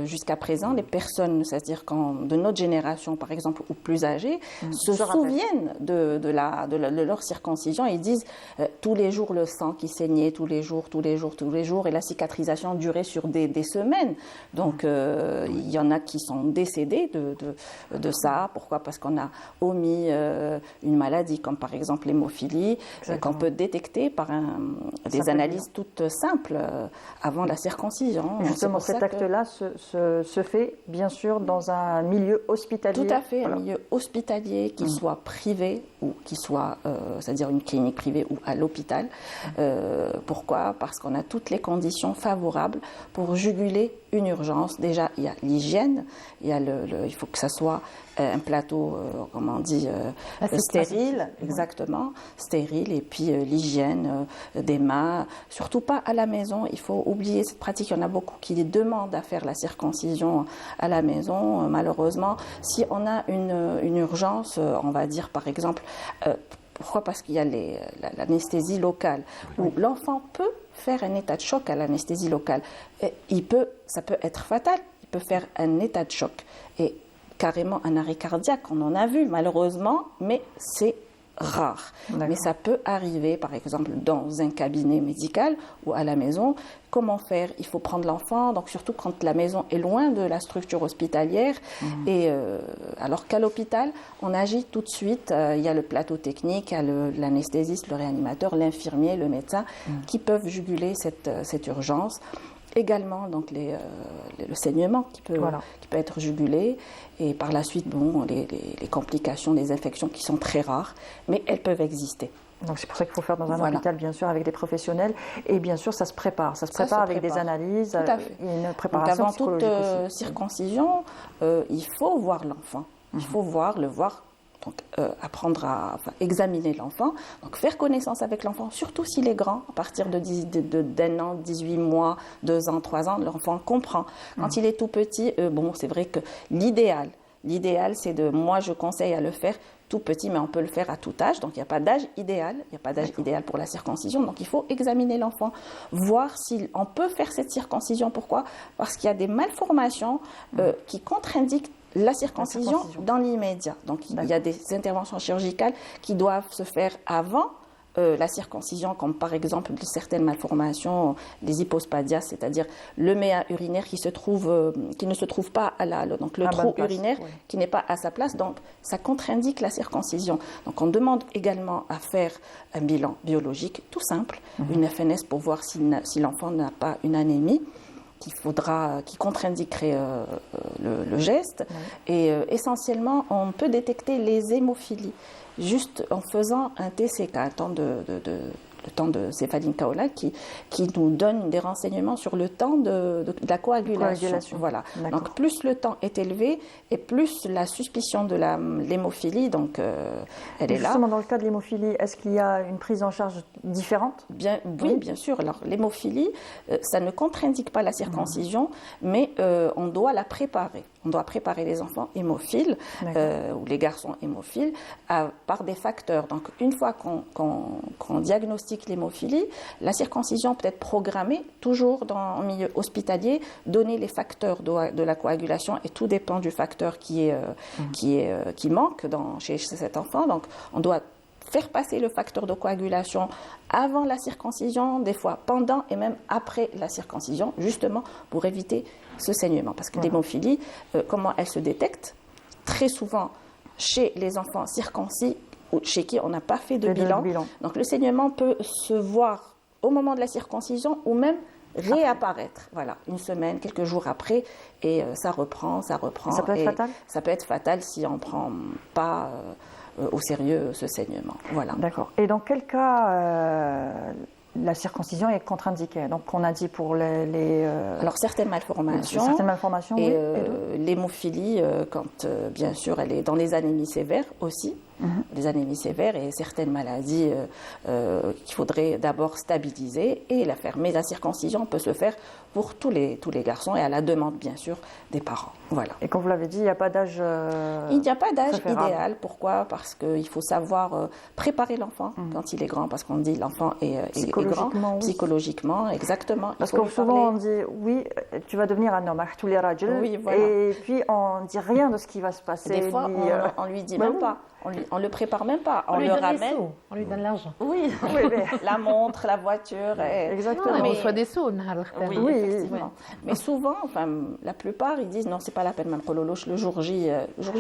Jusqu'à présent, les personnes, c'est-à-dire de notre génération par exemple, ou plus âgées, se souviennent de leur circoncision et ils disent tous les jours le sang qui saignait, tous les jours, et la cicatrisation durer sur des semaines. Donc, il y en a qui sont décédés de ça. Pourquoi? Parce qu'on a omis une maladie, comme par exemple l'hémophilie, qu'on peut détecter par des analyses toutes simples avant la circoncision. Justement, cet acte-là se fait, bien sûr, dans un milieu hospitalier. Tout à fait, un milieu hospitalier, qu'il soit privé ou qu'il soit, c'est-à-dire une clinique privée ou à l'hôpital. Pourquoi? Parce qu'on a toutes les conditions favorables pour juguler une urgence. Déjà, il y a l'hygiène, il faut que ça soit un plateau, comment on dit, stérile, exactement, stérile, et puis l'hygiène des mains, surtout pas à la maison. Il faut oublier cette pratique. Il y en a beaucoup qui demandent à faire la circoncision à la maison. Malheureusement, si on a une urgence, on va dire par exemple, pourquoi? Parce qu'il y a l'anesthésie locale, où l'enfant peut faire un état de choc à l'anesthésie locale. Ça peut être fatal, il peut faire un état de choc et carrément un arrêt cardiaque, on en a vu malheureusement, mais c'est rare. Mais ça peut arriver, par exemple, dans un cabinet médical ou à la maison. Comment faire? Il faut prendre l'enfant, donc surtout quand la maison est loin de la structure hospitalière. Et alors qu'à l'hôpital, on agit tout de suite. Il y a le plateau technique, il y a l'anesthésiste, le réanimateur, l'infirmier, le médecin qui peuvent juguler cette urgence. Également, donc le saignement qui peut être jugulé, et par la suite, les complications, les infections qui sont très rares, mais elles peuvent exister. Donc c'est pour ça qu'il faut faire dans un hôpital, bien sûr, avec des professionnels, et bien sûr, ça se prépare. Ça se prépare avec des analyses, une préparation psychologique aussi. Avant toute circoncision, il faut voir l'enfant. Il faut le voir. Donc, apprendre à examiner l'enfant, donc faire connaissance avec l'enfant, surtout s'il est grand, à partir d'un an, 18 mois, 2 ans, 3 ans, l'enfant comprend. Quand il est tout petit, c'est vrai que l'idéal, c'est moi je conseille à le faire tout petit, mais on peut le faire à tout âge, donc il n'y a pas d'âge idéal, idéal pour la circoncision, donc il faut examiner l'enfant, voir si on peut faire cette circoncision. Pourquoi? Parce qu'il y a des malformations qui contre-indiquent la circoncision dans l'immédiat. Donc, il y a des interventions chirurgicales qui doivent se faire avant la circoncision, comme par exemple certaines malformations, les hypospadias, c'est-à-dire le méa urinaire qui ne se trouve pas donc le trou urinaire qui n'est pas à sa place. Donc, ça contre-indique la circoncision. Donc, on demande également à faire un bilan biologique tout simple, une FNS pour voir si l'enfant n'a pas une anémie qui contre-indiquerait le geste. Et essentiellement, on peut détecter les hémophilies juste en faisant un TCK, un temps le temps de céphaline caolale, qui nous donne des renseignements sur le temps de la coagulation. Voilà. Donc plus le temps est élevé et plus la suspicion de l'hémophilie, donc elle est là. Justement, dans le cas de l'hémophilie, est-ce qu'il y a une prise en charge différente? Oui, bien sûr. Alors l'hémophilie, ça ne contre-indique pas la circoncision, mais on doit la préparer. On doit préparer les enfants hémophiles ou les garçons hémophiles par des facteurs. Donc, une fois qu'on diagnostique l'hémophilie, la circoncision peut être programmée, toujours en milieu hospitalier, donner les facteurs de la coagulation, et tout dépend du facteur qui manque chez cet enfant. Donc, on doit faire passer le facteur de coagulation avant la circoncision, des fois pendant et même après la circoncision, justement pour éviter ce saignement. Parce que l'hémophilie, comment elle se détecte? Très souvent chez les enfants circoncis ou chez qui on n'a pas fait de bilan. Donc le saignement peut se voir au moment de la circoncision ou même réapparaître, voilà, une semaine, quelques jours après, et ça reprend. Ça peut être fatal? Ça peut être fatal si on ne prend pas au sérieux ce saignement. Voilà. D'accord. Et dans quel cas la circoncision est contre-indiquée? Donc on a dit pour alors certaines malformations, et l'hémophilie, quand bien sûr elle est dans les anémies sévères aussi, les anémies sévères et certaines maladies qu'il faudrait d'abord stabiliser et la faire. Mais la circoncision peut se faire pour tous les garçons et à la demande bien sûr des parents. Voilà. Et comme vous l'avez dit, il n'y a pas d'âge il n'y a pas d'âge idéal. Pourquoi? Parce qu'il faut savoir préparer l'enfant quand il est grand, parce qu'on dit l'enfant est grand psychologiquement, exactement. Parce que souvent on dit oui, tu vas devenir un homme, tous les rajouts, et puis on ne dit rien de ce qui va se passer. Des fois on lui dit même pas. On le prépare même pas. On le ramène. On lui donne l'argent. Oui, la montre, la voiture. Exactement. On reçoit des sous. Oui, effectivement. Mais souvent, la plupart, ils disent non, c'est pas la peine. Même le jour J,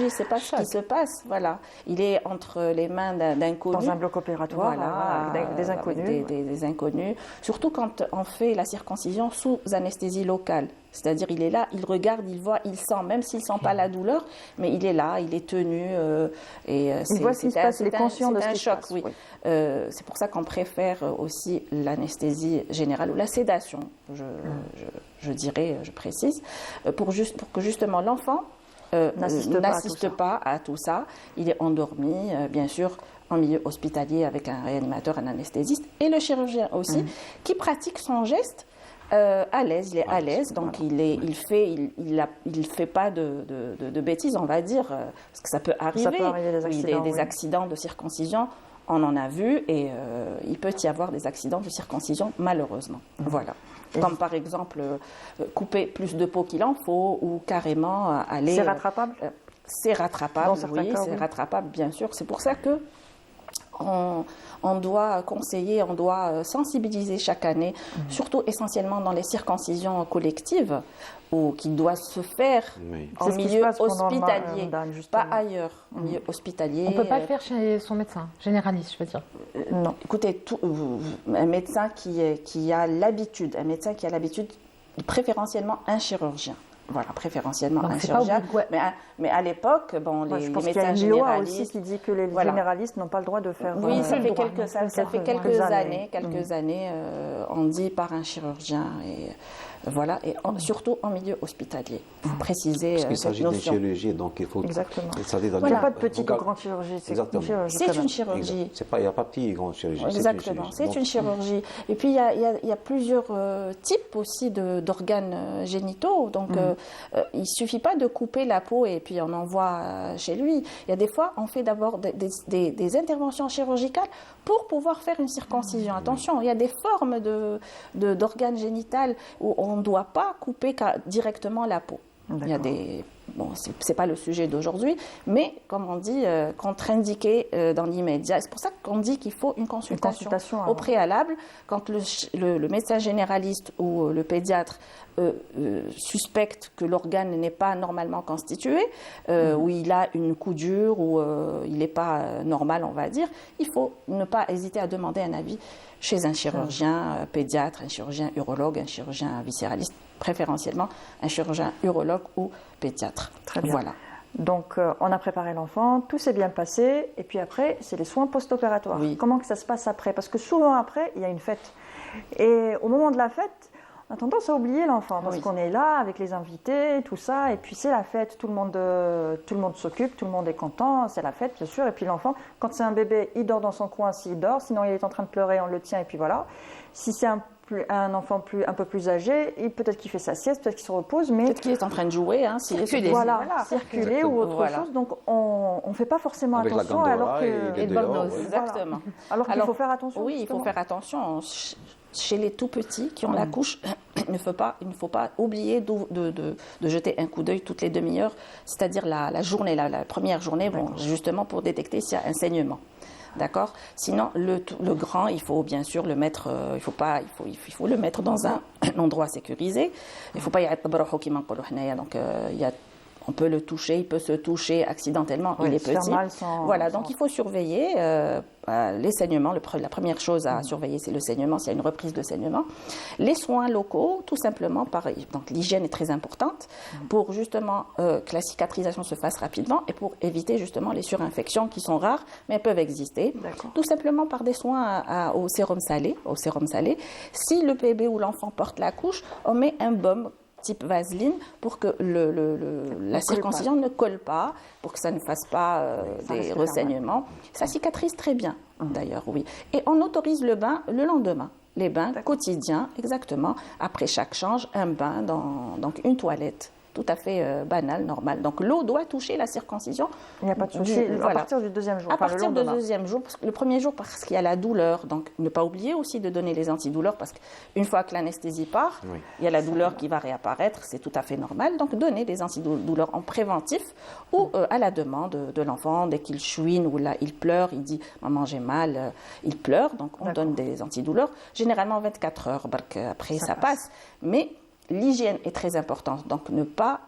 c'est pas ce qui se passe. Voilà, il est entre les mains d'inconnus. Dans un bloc opératoire, avec des inconnus. Des inconnus. Surtout quand on fait la circoncision sous anesthésie locale. C'est-à-dire, il est là, il regarde, il voit, il sent, même s'il ne sent pas la douleur, mais il est là, il est tenu. Il voit ce qui se passe, il est conscient de ce qui se passe. Oui. C'est pour ça qu'on préfère aussi l'anesthésie générale ou la sédation, je dirais, je précise, pour que justement l'enfant n'assiste pas à tout ça. Il est endormi, bien sûr, en milieu hospitalier avec un réanimateur, un anesthésiste, et le chirurgien aussi, qui pratique son geste à l'aise, il est à l'aise, donc il fait pas de bêtises, on va dire, parce que ça peut arriver. Ça peut arriver des accidents de circoncision, on en a vu, et il peut y avoir des accidents de circoncision, malheureusement. Voilà. Comme par exemple couper plus de peau qu'il en faut, ou carrément aller. C'est rattrapable. C'est rattrapable, oui, c'est rattrapable, bien sûr. C'est pour ça que on doit conseiller, on doit sensibiliser chaque année, surtout essentiellement dans les circoncisions collectives, qui doivent se faire en milieu hospitalier, pas ailleurs, en milieu hospitalier. On ne peut pas le faire chez son médecin généraliste, je veux dire. Non. Écoutez, un médecin qui a l'habitude, préférentiellement un chirurgien. Voilà, préférentiellement un chirurgien. Mais à l'époque, les médecins généralistes... Il y a une loi aussi qui dit que les généralistes n'ont pas le droit de faire... Oui, ça fait quelques années, on dit par un chirurgien. Et voilà, et surtout en milieu hospitalier. Il faut préciser parce qu'il s'agit d'une chirurgie, donc il faut... Exactement. Il n'y a pas de petite ou grande chirurgie, c'est une chirurgie. C'est une chirurgie. Il n'y a pas de petite ou grande chirurgie. Exactement, c'est une chirurgie. Et puis, il y a plusieurs types aussi d'organes génitaux. Donc, il ne suffit pas de couper la peau et puis on envoie chez lui. Il y a des fois, on fait d'abord des interventions chirurgicales pour pouvoir faire une circoncision. Attention, il y a des formes d'organes génitaux où on ne doit pas couper directement la peau. Il y a des... Bon, c'est pas le sujet d'aujourd'hui, mais comme on dit, contre-indiqué dans l'immédiat. C'est pour ça qu'on dit qu'il faut une consultation au préalable. Quand le médecin généraliste ou le pédiatre suspecte que l'organe n'est pas normalement constitué, ou il a une coudure, ou il n'est pas normal, on va dire, il faut ne pas hésiter à demander un avis chez un chirurgien pédiatre, un chirurgien urologue, un chirurgien viscéraliste, préférentiellement un chirurgien urologue ou pédiatre. Très bien. Voilà. Donc, on a préparé l'enfant, tout s'est bien passé, et puis après, c'est les soins post-opératoires. Oui. Comment que ça se passe après? Parce que souvent après, il y a une fête. Et au moment de la fête, on a tendance à oublier l'enfant, parce qu'on est là avec les invités, tout ça, et puis c'est la fête, tout le monde s'occupe, tout le monde est content, c'est la fête, bien sûr. Et puis l'enfant, quand c'est un bébé, il dort dans son coin s'il dort, sinon il est en train de pleurer, on le tient, et puis voilà. Si c'est un un enfant un peu plus âgé, peut-être qu'il fait sa sieste, peut-être qu'il se repose, mais peut-être qu'il est en train de jouer, hein, circuler, circuler ou autre chose. Donc on ne fait pas forcément Avec attention alors que exactement. Alors qu'il faut faire attention. Oui, il faut faire attention. Chez les tout petits qui ont la couche, il ne faut pas oublier de jeter un coup d'œil toutes les demi-heures, c'est-à-dire la journée, la première journée, justement pour détecter s'il y a un saignement. D'accord. Sinon, le grand, il faut bien sûr le mettre. Il faut le mettre dans un endroit sécurisé. Il ne faut pas y être donc on peut le toucher, il peut se toucher accidentellement, il est petit. Voilà, donc il faut surveiller les saignements. La première chose à surveiller, c'est le saignement, s'il y a une reprise de saignement. Les soins locaux, tout simplement, donc l'hygiène est très importante pour justement que la cicatrisation se fasse rapidement et pour éviter justement les surinfections qui sont rares, mais elles peuvent exister. Tout simplement par des soins au sérum salé. Si le bébé ou l'enfant porte la couche, on met un baume type vaseline pour que la circoncision ne colle pas, pour que ça ne fasse pas des renseignements. Ça cicatrise très bien, d'ailleurs, oui. Et on autorise le bain le lendemain. Les bains quotidiens, exactement. Après chaque change, un bain dans donc une toilette. Tout à fait banal, normal. Donc l'eau doit toucher la circoncision. Il n'y a pas de souci. À partir du deuxième jour. À partir du deuxième jour, parce que le premier jour, parce qu'il y a la douleur. Donc ne pas oublier aussi de donner les antidouleurs, parce qu'une fois que l'anesthésie part, il y a la douleur qui va réapparaître. C'est tout à fait normal. Donc donner des antidouleurs en préventif ou à la demande de l'enfant. Dès qu'il chouine ou là il pleure, il dit « maman j'ai mal », il pleure. Donc on donne des antidouleurs. Généralement 24 heures, après ça passe. Mais l'hygiène est très importante, donc ne pas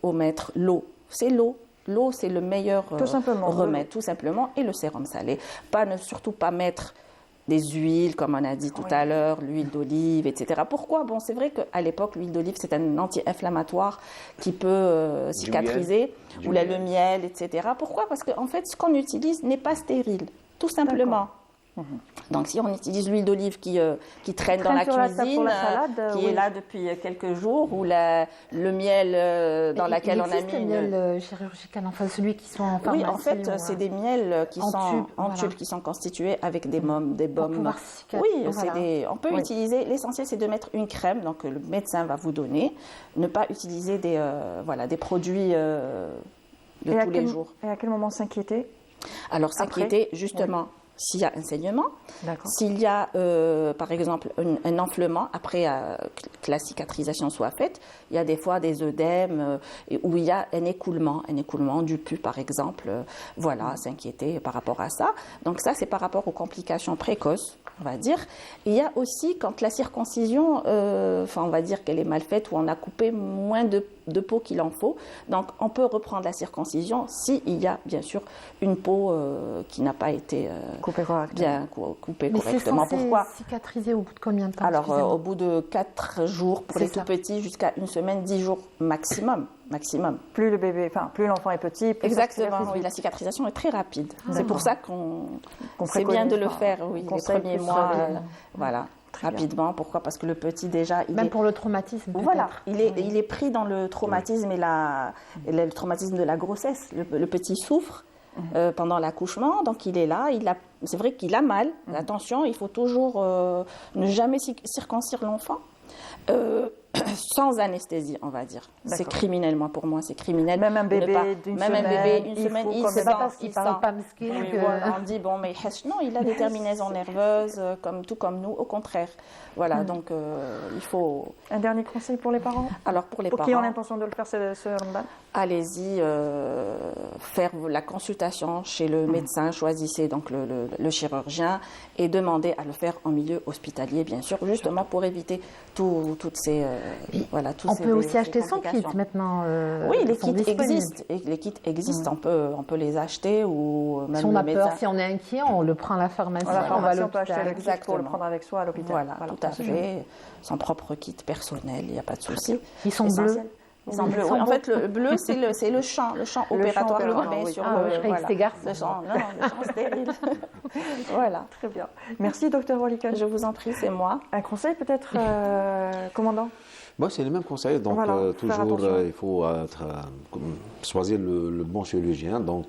omettre l'eau. C'est l'eau. L'eau, c'est le meilleur remède, tout simplement, et le sérum salé. Surtout pas mettre des huiles, comme on a dit tout à l'heure, l'huile d'olive, etc. Pourquoi ? Bon, c'est vrai qu'à l'époque, l'huile d'olive, c'est un anti-inflammatoire qui peut cicatriser, ou le miel, etc. Pourquoi ? Parce qu'en fait, ce qu'on utilise n'est pas stérile, tout simplement. Donc si on utilise l'huile d'olive qui traîne dans la cuisine, qui est là depuis quelques jours, ou le miel dans lequel on a mis... le miel chirurgical, enfin celui qui sont en pharmacie. Oui, en fait, c'est des miels qui sont en tube, qui sont constitués avec des baumes. Oui, on peut utiliser, l'essentiel c'est de mettre une crème, donc le médecin va vous donner, ne pas utiliser des produits de tous les jours. Et à quel moment s'inquiéter ? Alors s'inquiéter justement... S'il y a un saignement, s'il y a par exemple un enflement après que la cicatrisation soit faite, il y a des fois des œdèmes où il y a un écoulement du pus par exemple, s'inquiéter par rapport à ça. Donc ça c'est par rapport aux complications précoces, on va dire. Il y a aussi quand la circoncision, on va dire qu'elle est mal faite ou on a coupé moins de peau qu'il en faut. Donc on peut reprendre la circoncision s'il y a bien sûr une peau qui n'a pas été bien coupée correctement. Pourquoi cicatriser au bout de combien de temps? Alors au bout de 4 jours pour les tout petits, jusqu'à une semaine, 10 jours maximum. Plus plus l'enfant est petit, plus exactement. Oui, la cicatrisation est très rapide. C'est pour ça qu'on c'est bien de le faire. Oui, les premiers mois, rapidement. Pourquoi ? Parce que le petit déjà, pour le traumatisme. Voilà, il est pris dans le traumatisme et le traumatisme de la grossesse. Le petit souffre pendant l'accouchement, donc il est là. C'est vrai qu'il a mal. Attention, il faut toujours ne jamais circoncire l'enfant. Sans anesthésie, on va dire. C'est criminel, moi, pour moi, c'est criminel. Même un bébé d'une semaine, il sent. On dit, bon, mais non, il a des terminaisons nerveuses, tout comme nous, au contraire. Voilà, donc il faut... Un dernier conseil pour les parents ? Alors, pour parents, qui ont l'intention de le faire, ce Ramadan ? Allez-y, faire la consultation chez le médecin, choisissez donc le chirurgien et demandez à le faire en milieu hospitalier, bien sûr, justement pour éviter toutes ces... on peut aussi acheter son kit maintenant. Oui, les kits existent. On peut les acheter ou même si on a peur, si on est inquiet, on le prend à la pharmacie. On peut acheter le kit pour le prendre avec soi à l'hôpital. Voilà, tout à fait. Son propre kit personnel, il n'y a pas de souci. Ils sont bleus. Oui, en fait, le bleu, c'est le champ opératoire. Je croyais que c'était garçon. Le champ stérile. Voilà. Très bien. Merci, docteur Walikane. Je vous en prie, c'est moi. Un conseil peut-être, commandant ? Bon, c'est les mêmes conseils, donc Voilà, toujours il faut choisir le bon chirurgien, donc,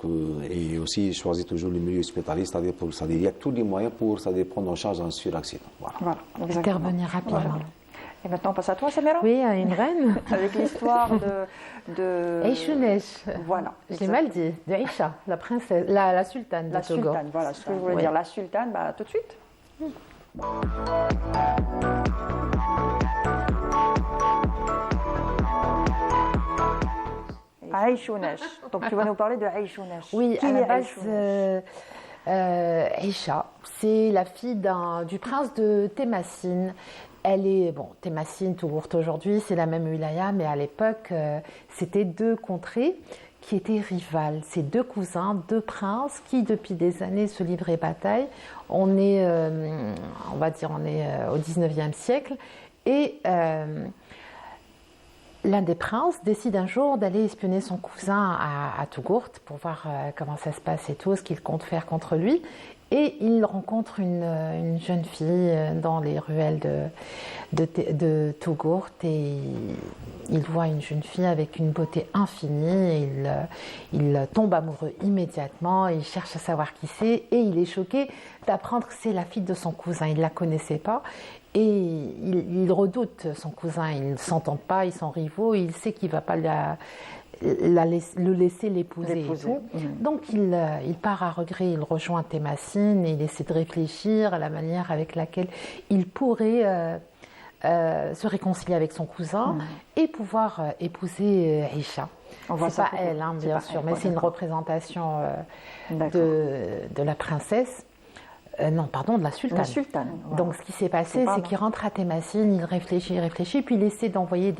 et aussi choisir toujours le milieu hospitalier, c'est-à-dire il y a tous les moyens pour prendre en charge un sur-accident. Voilà. exactement. Intervenir rapidement. Voilà. Et maintenant, on passe à toi, Samira. Oui, une reine. Avec l'histoire de... Aïchounesh. Voilà. J'ai mal dit, de Aïcha, la princesse, la sultane de La Togo. sultane, voilà ce que je voulais Oui. dire. La sultane, bah, tout de suite. Aïchounesh. Donc tu vas nous parler de Aïchounesh. Oui, Qui à la est base, Aïchounesh Aïcha, c'est la fille du prince de Témassine. Elle est, bon, Témassine, Tougourt aujourd'hui, c'est la même wilaya, mais à l'époque, c'était deux contrées qui étaient rivales. C'est deux cousins, deux princes qui, depuis des années, se livraient bataille. On est, on va dire, au 19e siècle. Et l'un des princes décide un jour d'aller espionner son cousin à Tougourt pour voir comment ça se passe et tout, ce qu'il compte faire contre lui. Et il rencontre une jeune fille dans les ruelles de Tougourt et il voit une jeune fille avec une beauté infinie. Et il tombe amoureux immédiatement, il cherche à savoir qui c'est et il est choqué d'apprendre que c'est la fille de son cousin. Il ne la connaissait pas et il redoute son cousin. Ils ne s'entendent pas, ils sont rivaux, il sait qu'il ne va pas le laisser l'épouser et tout. Donc il part à regret, il rejoint Témassine et il essaie de réfléchir à la manière avec laquelle il pourrait se réconcilier avec son cousin et pouvoir épouser Aïcha. C'est pas elle, hein, bien sûr, mais c'est une représentation de la princesse. Non, pardon, de la sultane. La sultane. Voilà. Donc, ce qui s'est passé, c'est qu'il rentre à Témassine, il réfléchit, puis il décide d'envoyer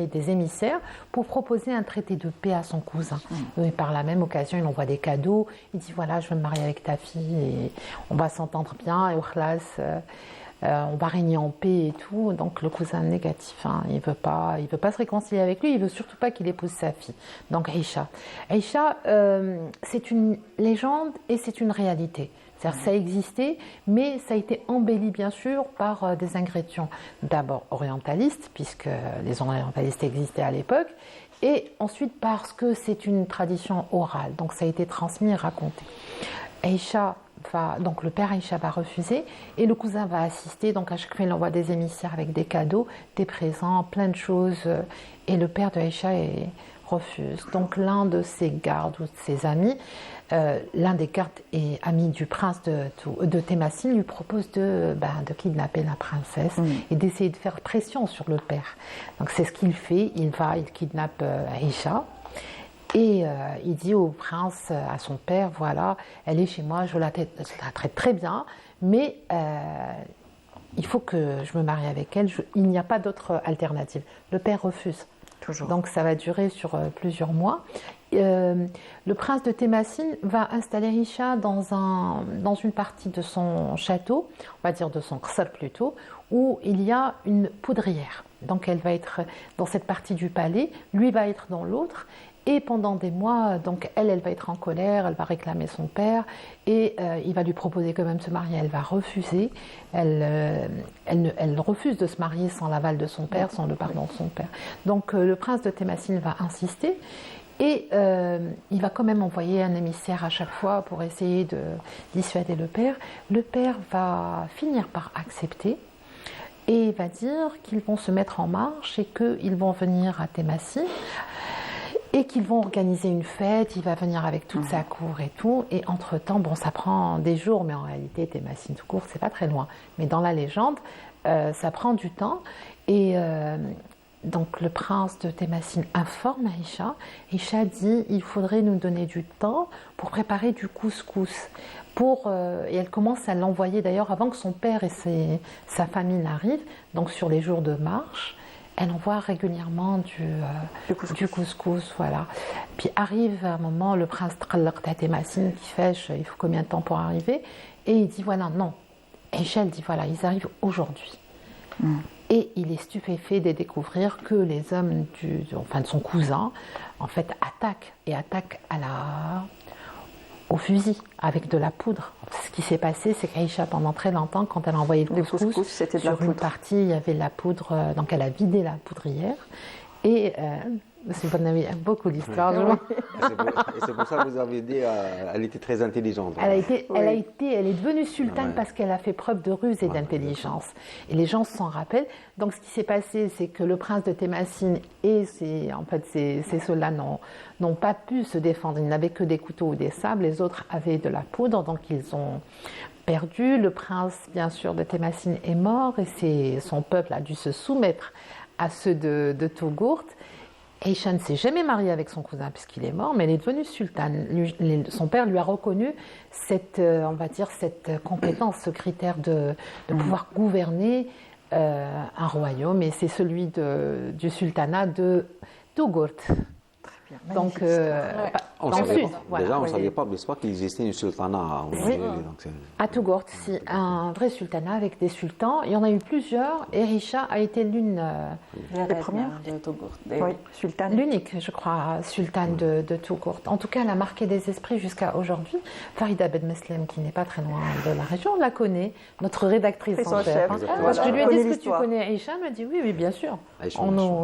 des émissaires pour proposer un traité de paix à son cousin. Et par la même occasion, il envoie des cadeaux. Il dit voilà, je vais me marier avec ta fille et on va s'entendre bien. Et au khlas, on va régner en paix et tout. Donc, le cousin négatif, hein, il veut pas se réconcilier avec lui. Il veut surtout pas qu'il épouse sa fille. Donc, Aïcha, c'est une légende et c'est une réalité. C'est-à-dire ça existait, mais ça a été embelli bien sûr par des ingrédients d'abord orientalistes, puisque les orientalistes existaient à l'époque, et ensuite parce que c'est une tradition orale, donc ça a été transmis et raconté. Donc le père Aïcha va refuser et le cousin va assister, donc à chaque fois il envoie des émissaires avec des cadeaux, des présents, plein de choses, et le père de Aïcha refuse. Donc l'un de ses gardes ou de ses amis, l'un des gardes et amis du prince de Témassine lui propose de kidnapper la princesse et d'essayer de faire pression sur le père. Donc c'est ce qu'il fait, il kidnappe Aïcha et il dit au prince, à son père, voilà, elle est chez moi, je la traite très bien, mais il faut que je me marie avec elle, il n'y a pas d'autre alternative. Le père refuse. Toujours. Donc ça va durer sur plusieurs mois. Le prince de Témassine va installer Aïcha dans une partie de son château, on va dire de son qsar plutôt, où il y a une poudrière. Donc elle va être dans cette partie du palais, lui va être dans l'autre. Et pendant des mois, donc elle va être en colère, elle va réclamer son père et il va lui proposer quand même de se marier. Elle va refuser. Elle refuse de se marier sans l'aval de son père, sans le pardon de son père. Donc le prince de Témassine va insister et il va quand même envoyer un émissaire à chaque fois pour essayer de dissuader le père. Le père va finir par accepter et va dire qu'ils vont se mettre en marche et qu'ils vont venir à Témassine. Et qu'ils vont organiser une fête, il va venir avec toute sa cour et tout. Et entre-temps, bon, ça prend des jours, mais en réalité, Témassine tout court, c'est pas très loin. Mais dans la légende, ça prend du temps. Et donc, le prince de Témassine informe Aïcha. Aïcha dit, il faudrait nous donner du temps pour préparer du couscous. Et elle commence à l'envoyer d'ailleurs avant que son père et sa famille n'arrivent, donc sur les jours de marche. Elle envoie régulièrement du couscous, voilà. Puis arrive un moment, le prince Témassine qui fait, il faut combien de temps pour arriver? Et il dit, voilà, non. Et elle dit, voilà, ils arrivent aujourd'hui. Et il est stupéfait de découvrir que les hommes de son cousin, en fait, attaquent à au fusil avec de la poudre. Ce qui s'est passé, c'est qu'Aïcha, pendant très longtemps, quand elle a envoyé le couscous, c'était de la sur une poudre. partie, il y avait de la poudre, donc elle a vidé la poudrière. Et M. Barnawi aime beaucoup l'histoire. Et c'est pour ça que vous avez dit qu'elle était très intelligente. Elle est devenue sultane parce qu'elle a fait preuve de ruse et d'intelligence. Et les gens s'en rappellent. Donc ce qui s'est passé, c'est que le prince de Thémassine et ces soldats n'ont pas pu se défendre. Ils n'avaient que des couteaux ou des sabres. Les autres avaient de la poudre, donc ils ont perdu. Le prince, bien sûr, de Thémassine est mort et son peuple a dû se soumettre à ceux de Touggourt. Aïcha ne s'est jamais mariée avec son cousin puisqu'il est mort, mais elle est devenue sultane. Son père lui a reconnu cette compétence, ce critère de pouvoir gouverner un royaume, et c'est celui du sultanat de Touggourt. Donc, on dans le savait sud. pas. Voilà. Déjà, on ne savait pas, mais c'est pas qu'ils existait une sultanat. À Touggourt, c'est un vrai sultanat avec des sultans. Il y en a eu plusieurs, et Aïcha a été l'une des premières de Touggourt. Oui, sultane. L'unique, je crois, sultane de Touggourt. En tout cas, elle a marqué des esprits jusqu'à aujourd'hui. Farida Ben Meslem, qui n'est pas très loin de la région, on la connaît, notre rédactrice en chef. Parce que je lui ai dit, est-ce que tu connais Aïcha? Elle m'a dit, oui, bien sûr.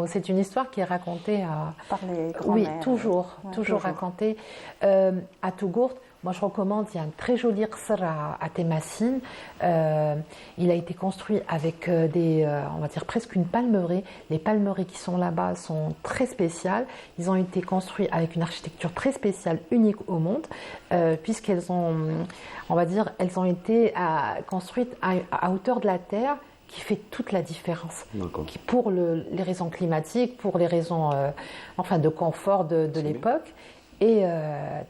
C'est une histoire qui est racontée par les grands-mères. Oui, toujours racontée à Touggourt. Moi, je recommande, il y a un très joli qsr à Thémassine. Il a été construit avec on va dire presque une palmerie. Les palmeries qui sont là-bas sont très spéciales. Ils ont été construits avec une architecture très spéciale, unique au monde, puisqu'elles ont, on va dire, elles ont été construites à hauteur de la terre, qui fait toute la différence. Pour les raisons climatiques, pour les raisons de confort de l'époque. Et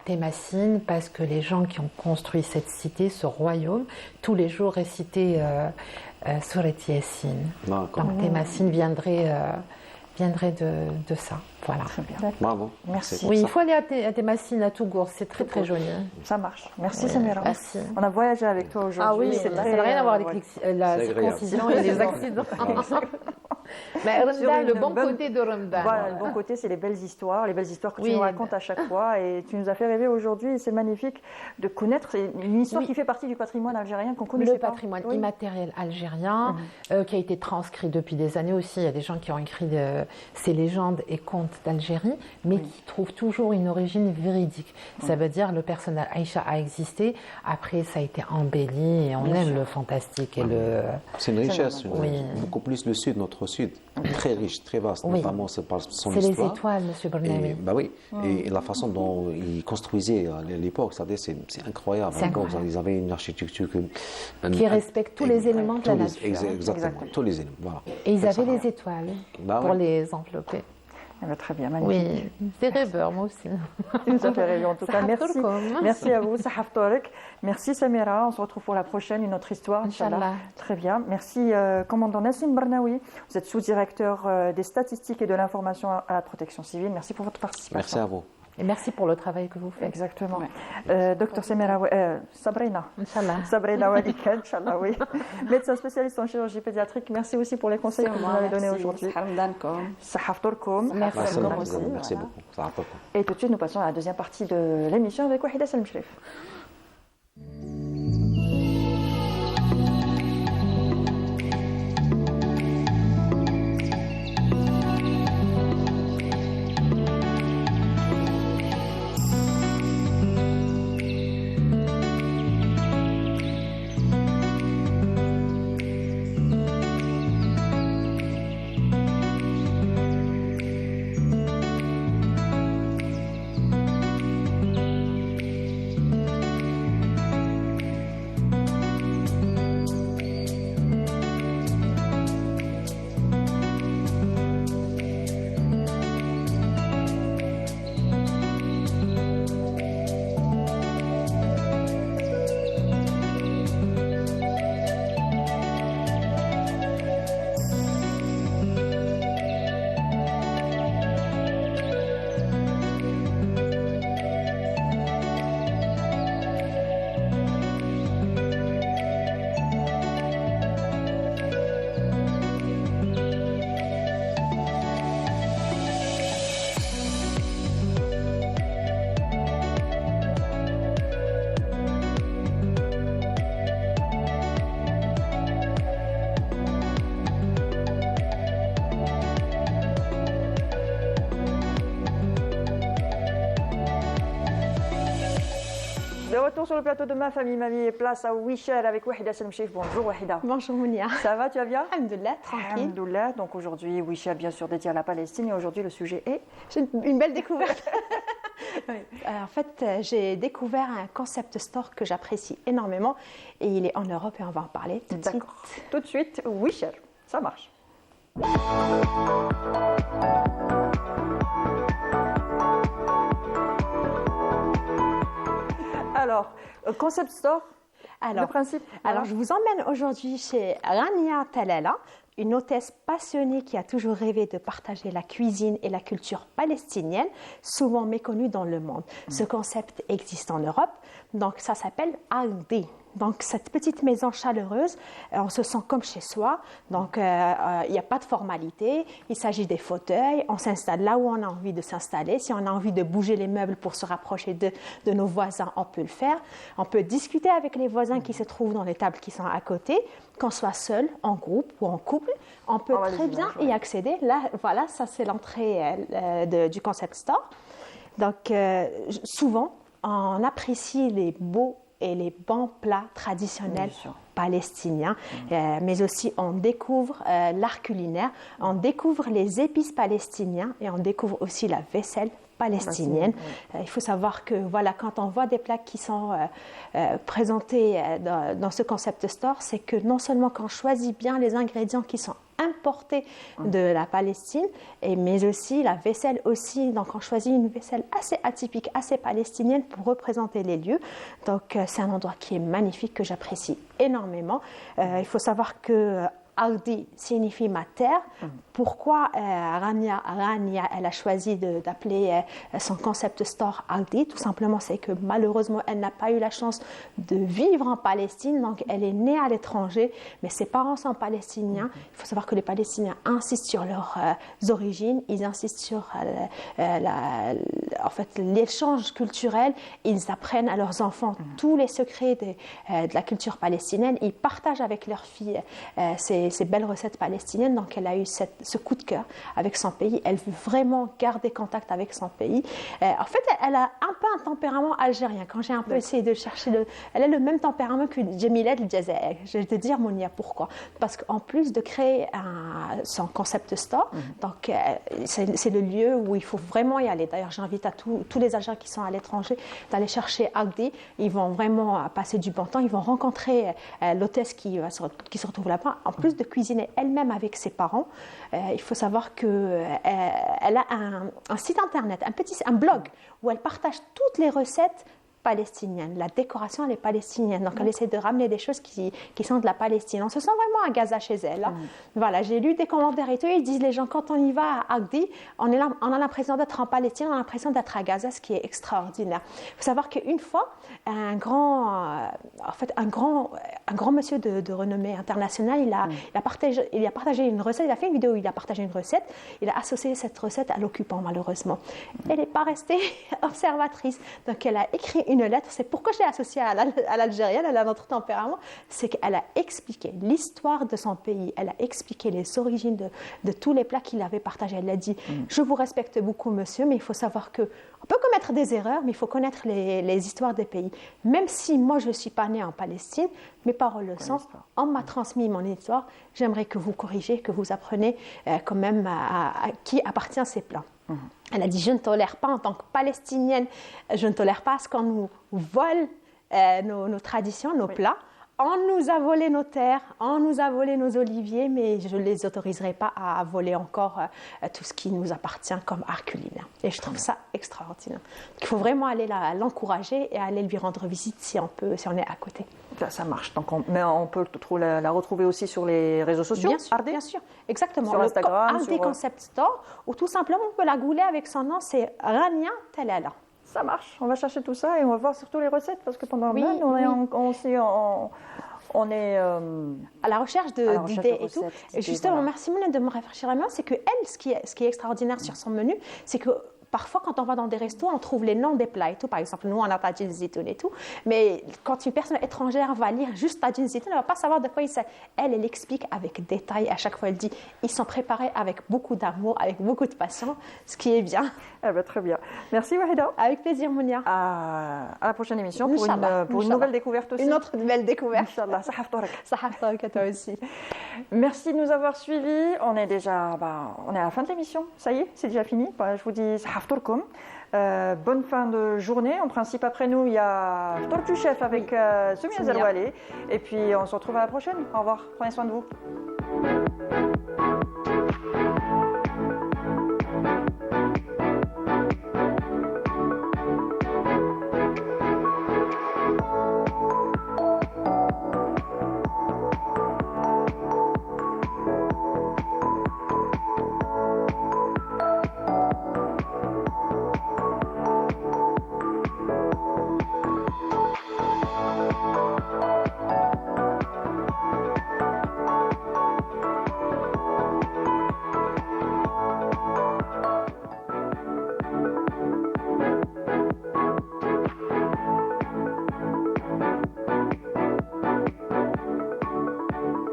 Thémassine, parce que les gens qui ont construit cette cité, ce royaume, tous les jours récitaient Surat Yassine. Donc Thémassine viendrait de ça. Voilà. Très bien. Bravo. Merci. Oui, il faut aller à Thémassine, à Touggourt, c'est très très joli. Ça marche. Merci Samira. Merci. On a voyagé avec toi aujourd'hui. Ah oui, ça n'a rien à voir avec la circoncision et les accidents. Mais Ramadan, le bon côté de Ramadan. Voilà, le bon côté, c'est les belles histoires que tu nous racontes à chaque fois. Et tu nous as fait rêver aujourd'hui, et c'est magnifique de connaître. C'est une histoire qui fait partie du patrimoine algérien qu'on connaissait pas. Le patrimoine immatériel algérien, qui a été transcrit depuis des années aussi. Il y a des gens qui ont écrit ces légendes et contes d'Algérie, mais qui trouvent toujours une origine véridique. Ça veut dire le personnage Aïcha a existé, après ça a été embelli, et on aime le fantastique et le... C'est une richesse, beaucoup plus le sud, notre sud, très riche, très vaste, notamment par son histoire. C'est les étoiles, M. Barnawi. Bah oui, et la façon dont ils construisaient à l'époque, c'est incroyable. Ils avaient une architecture qui respecte tous les éléments de la nature. Exactement, tous les éléments. Voilà. Et ils avaient les étoiles pour les envelopper. Très bien, magnifique. Oui, c'est rêveur, moi aussi. Tu nous as fait rêver en tout cas. Merci. Merci à vous, Sahaf Torek. Merci Samira. On se retrouve pour la prochaine, une autre histoire. Inch'Allah. Très bien. Merci, commandant Nassine Barnawi. Vous êtes sous-directeur des statistiques et de l'information à la protection civile. Merci pour votre participation. Merci à vous. Et merci pour le travail que vous faites. Exactement. Docteur Sabrina. Inch'Allah. Sabrina Walika, Inch'Allah, oui. Médecin spécialiste en chirurgie pédiatrique. Merci aussi pour les conseils que vous m'avez donnés aujourd'hui. Sahaf Torkoum. Merci beaucoup. Et tout de suite, nous passons à la deuxième partie de l'émission avec Wahida Salmchrif. De retour sur le plateau de Ma Famille Mamie et place à Wichel avec Wahida Selmchif. Bonjour Wahida. Bonjour Mounia. Ça va, tu vas bien? Alhamdoulilah, tranquille. Alhamdoulilah. Donc aujourd'hui, Wichel bien sûr dédié à la Palestine et aujourd'hui le sujet est... J'ai une belle découverte. En fait, j'ai découvert un concept store que j'apprécie énormément et il est en Europe et on va en parler tout de suite. Tout de suite, Wichel. Ça marche. Alors, concept store, le principe. Alors, je vous emmène aujourd'hui chez Rania Talala, une hôtesse passionnée qui a toujours rêvé de partager la cuisine et la culture palestinienne, souvent méconnue dans le monde. Ce concept existe en Europe, donc ça s'appelle Aldi. Donc, cette petite maison chaleureuse, on se sent comme chez soi. Donc, il n'y a pas de formalité. Il s'agit des fauteuils. On s'installe là où on a envie de s'installer. Si on a envie de bouger les meubles pour se rapprocher de nos voisins, on peut le faire. On peut discuter avec les voisins qui se trouvent dans les tables qui sont à côté. Qu'on soit seul, en groupe ou en couple, on peut très bien y accéder. Là, voilà, ça c'est l'entrée du concept store. Donc, souvent, on apprécie les beaux et les bons plats traditionnels palestiniens, mais aussi on découvre l'art culinaire, on découvre les épices palestiniens et on découvre aussi la vaisselle palestinienne. Il faut savoir que voilà, quand on voit des plats qui sont présentés dans ce concept store, c'est que non seulement qu'on choisit bien les ingrédients qui sont importés de la Palestine, mais aussi la vaisselle aussi. Donc on choisit une vaisselle assez atypique, assez palestinienne pour représenter les lieux. Donc c'est un endroit qui est magnifique, que j'apprécie énormément. Il faut savoir que Aldi signifie ma terre. Pourquoi Rania, elle a choisi d'appeler son concept store Aldi? Tout simplement, c'est que malheureusement, elle n'a pas eu la chance de vivre en Palestine. Donc, elle est née à l'étranger, mais ses parents sont palestiniens. Il faut savoir que les Palestiniens insistent sur leurs origines, ils insistent sur en fait, l'échange culturel. Ils apprennent à leurs enfants tous les secrets de la culture palestinienne. Ils partagent avec leurs filles ces belles recettes palestiniennes. Donc, elle a eu ce coup de cœur avec son pays. Elle veut vraiment garder contact avec son pays. En fait, elle a un peu un tempérament algérien. Quand j'ai un peu essayé de chercher, elle a le même tempérament que Jemilet El Jazair. Je vais te dire, Mounia, pourquoi? Parce qu'en plus de créer son concept store, donc c'est le lieu où il faut vraiment y aller. D'ailleurs, j'invite à tous les Algériens qui sont à l'étranger d'aller chercher Aldi. Ils vont vraiment passer du bon temps. Ils vont rencontrer l'hôtesse qui se retrouve là-bas. En plus de cuisiner elle-même avec ses parents, il faut savoir qu'elle a un site internet, un blog où elle partage toutes les recettes palestinienne. La décoration, elle est palestinienne. Donc, elle essaie de ramener des choses qui sont de la Palestine. On se sent vraiment à Gaza chez elle. Voilà, j'ai lu des commentaires et tout. Ils disent, les gens, quand on y va à Agdi, on a l'impression d'être en Palestine, on a l'impression d'être à Gaza, ce qui est extraordinaire. Il faut savoir qu'une fois, un grand monsieur de renommée internationale, il a partagé une recette, il a fait une vidéo où il a partagé une recette. Il a associé cette recette à l'occupant, malheureusement. Elle n'est pas restée observatrice. Donc, elle a écrit une lettre. C'est pourquoi je l'ai associée à l'Algérienne, elle a notre tempérament. C'est qu'elle a expliqué l'histoire de son pays. Elle a expliqué les origines de tous les plats qu'il avait partagés. Elle a dit, je vous respecte beaucoup, monsieur, mais il faut savoir qu'on peut commettre des erreurs, mais il faut connaître les histoires des pays. Même si moi, je ne suis pas née en Palestine, mes paroles le sont. On m'a transmis mon histoire. J'aimerais que vous corrigiez, que vous appreniez quand même à qui appartient ces plats. Elle a dit, je ne tolère pas en tant que Palestinienne, je ne tolère pas ce qu'on nous vole nos traditions, nos plats. On nous a volé nos terres, on nous a volé nos oliviers, mais je ne les autoriserai pas à voler encore tout ce qui nous appartient comme art culinaire. Et je trouve ça extraordinaire. Il faut vraiment aller l'encourager et aller lui rendre visite si on est à côté. Ça marche. Donc mais on peut la retrouver aussi sur les réseaux sociaux. Bien sûr, exactement. Sur Instagram, Aldi Concept Store, ou tout simplement on peut la gouler avec son nom, c'est Rania Talala. Ça marche. On va chercher tout ça et on va voir surtout les recettes parce que pendant le on est à la recherche d'idées et tout. Et justement, merci Moulin de me réfléchir à moi, c'est que elle, ce qui est extraordinaire sur son menu, c'est que parfois, quand on va dans des restos, on trouve les noms des plats et tout. Par exemple, nous, on a tagine zitoun et tout. Mais quand une personne étrangère va lire juste tagine zitoun, elle ne va pas savoir de quoi il s'agit. Elle explique avec détail. À chaque fois, elle dit, ils sont préparés avec beaucoup d'amour, avec beaucoup de passion, ce qui est bien. Eh ben, très bien. Merci, Wahida. Avec plaisir, Mounia. À la prochaine émission pour Inch'Allah. une nouvelle découverte aussi. Une autre belle découverte. Inch'Allah. Sahaf Torak. Sahaf Torak à toi aussi. Merci de nous avoir suivis. On est à la fin de l'émission. Ça y est, c'est déjà fini. Je vous dis Sahaf Tourkoum. Bonne fin de journée. En principe, après nous, il y a Tortue Chef avec Soumia Zerouali. Et puis, on se retrouve à la prochaine. Au revoir. Prenez soin de vous.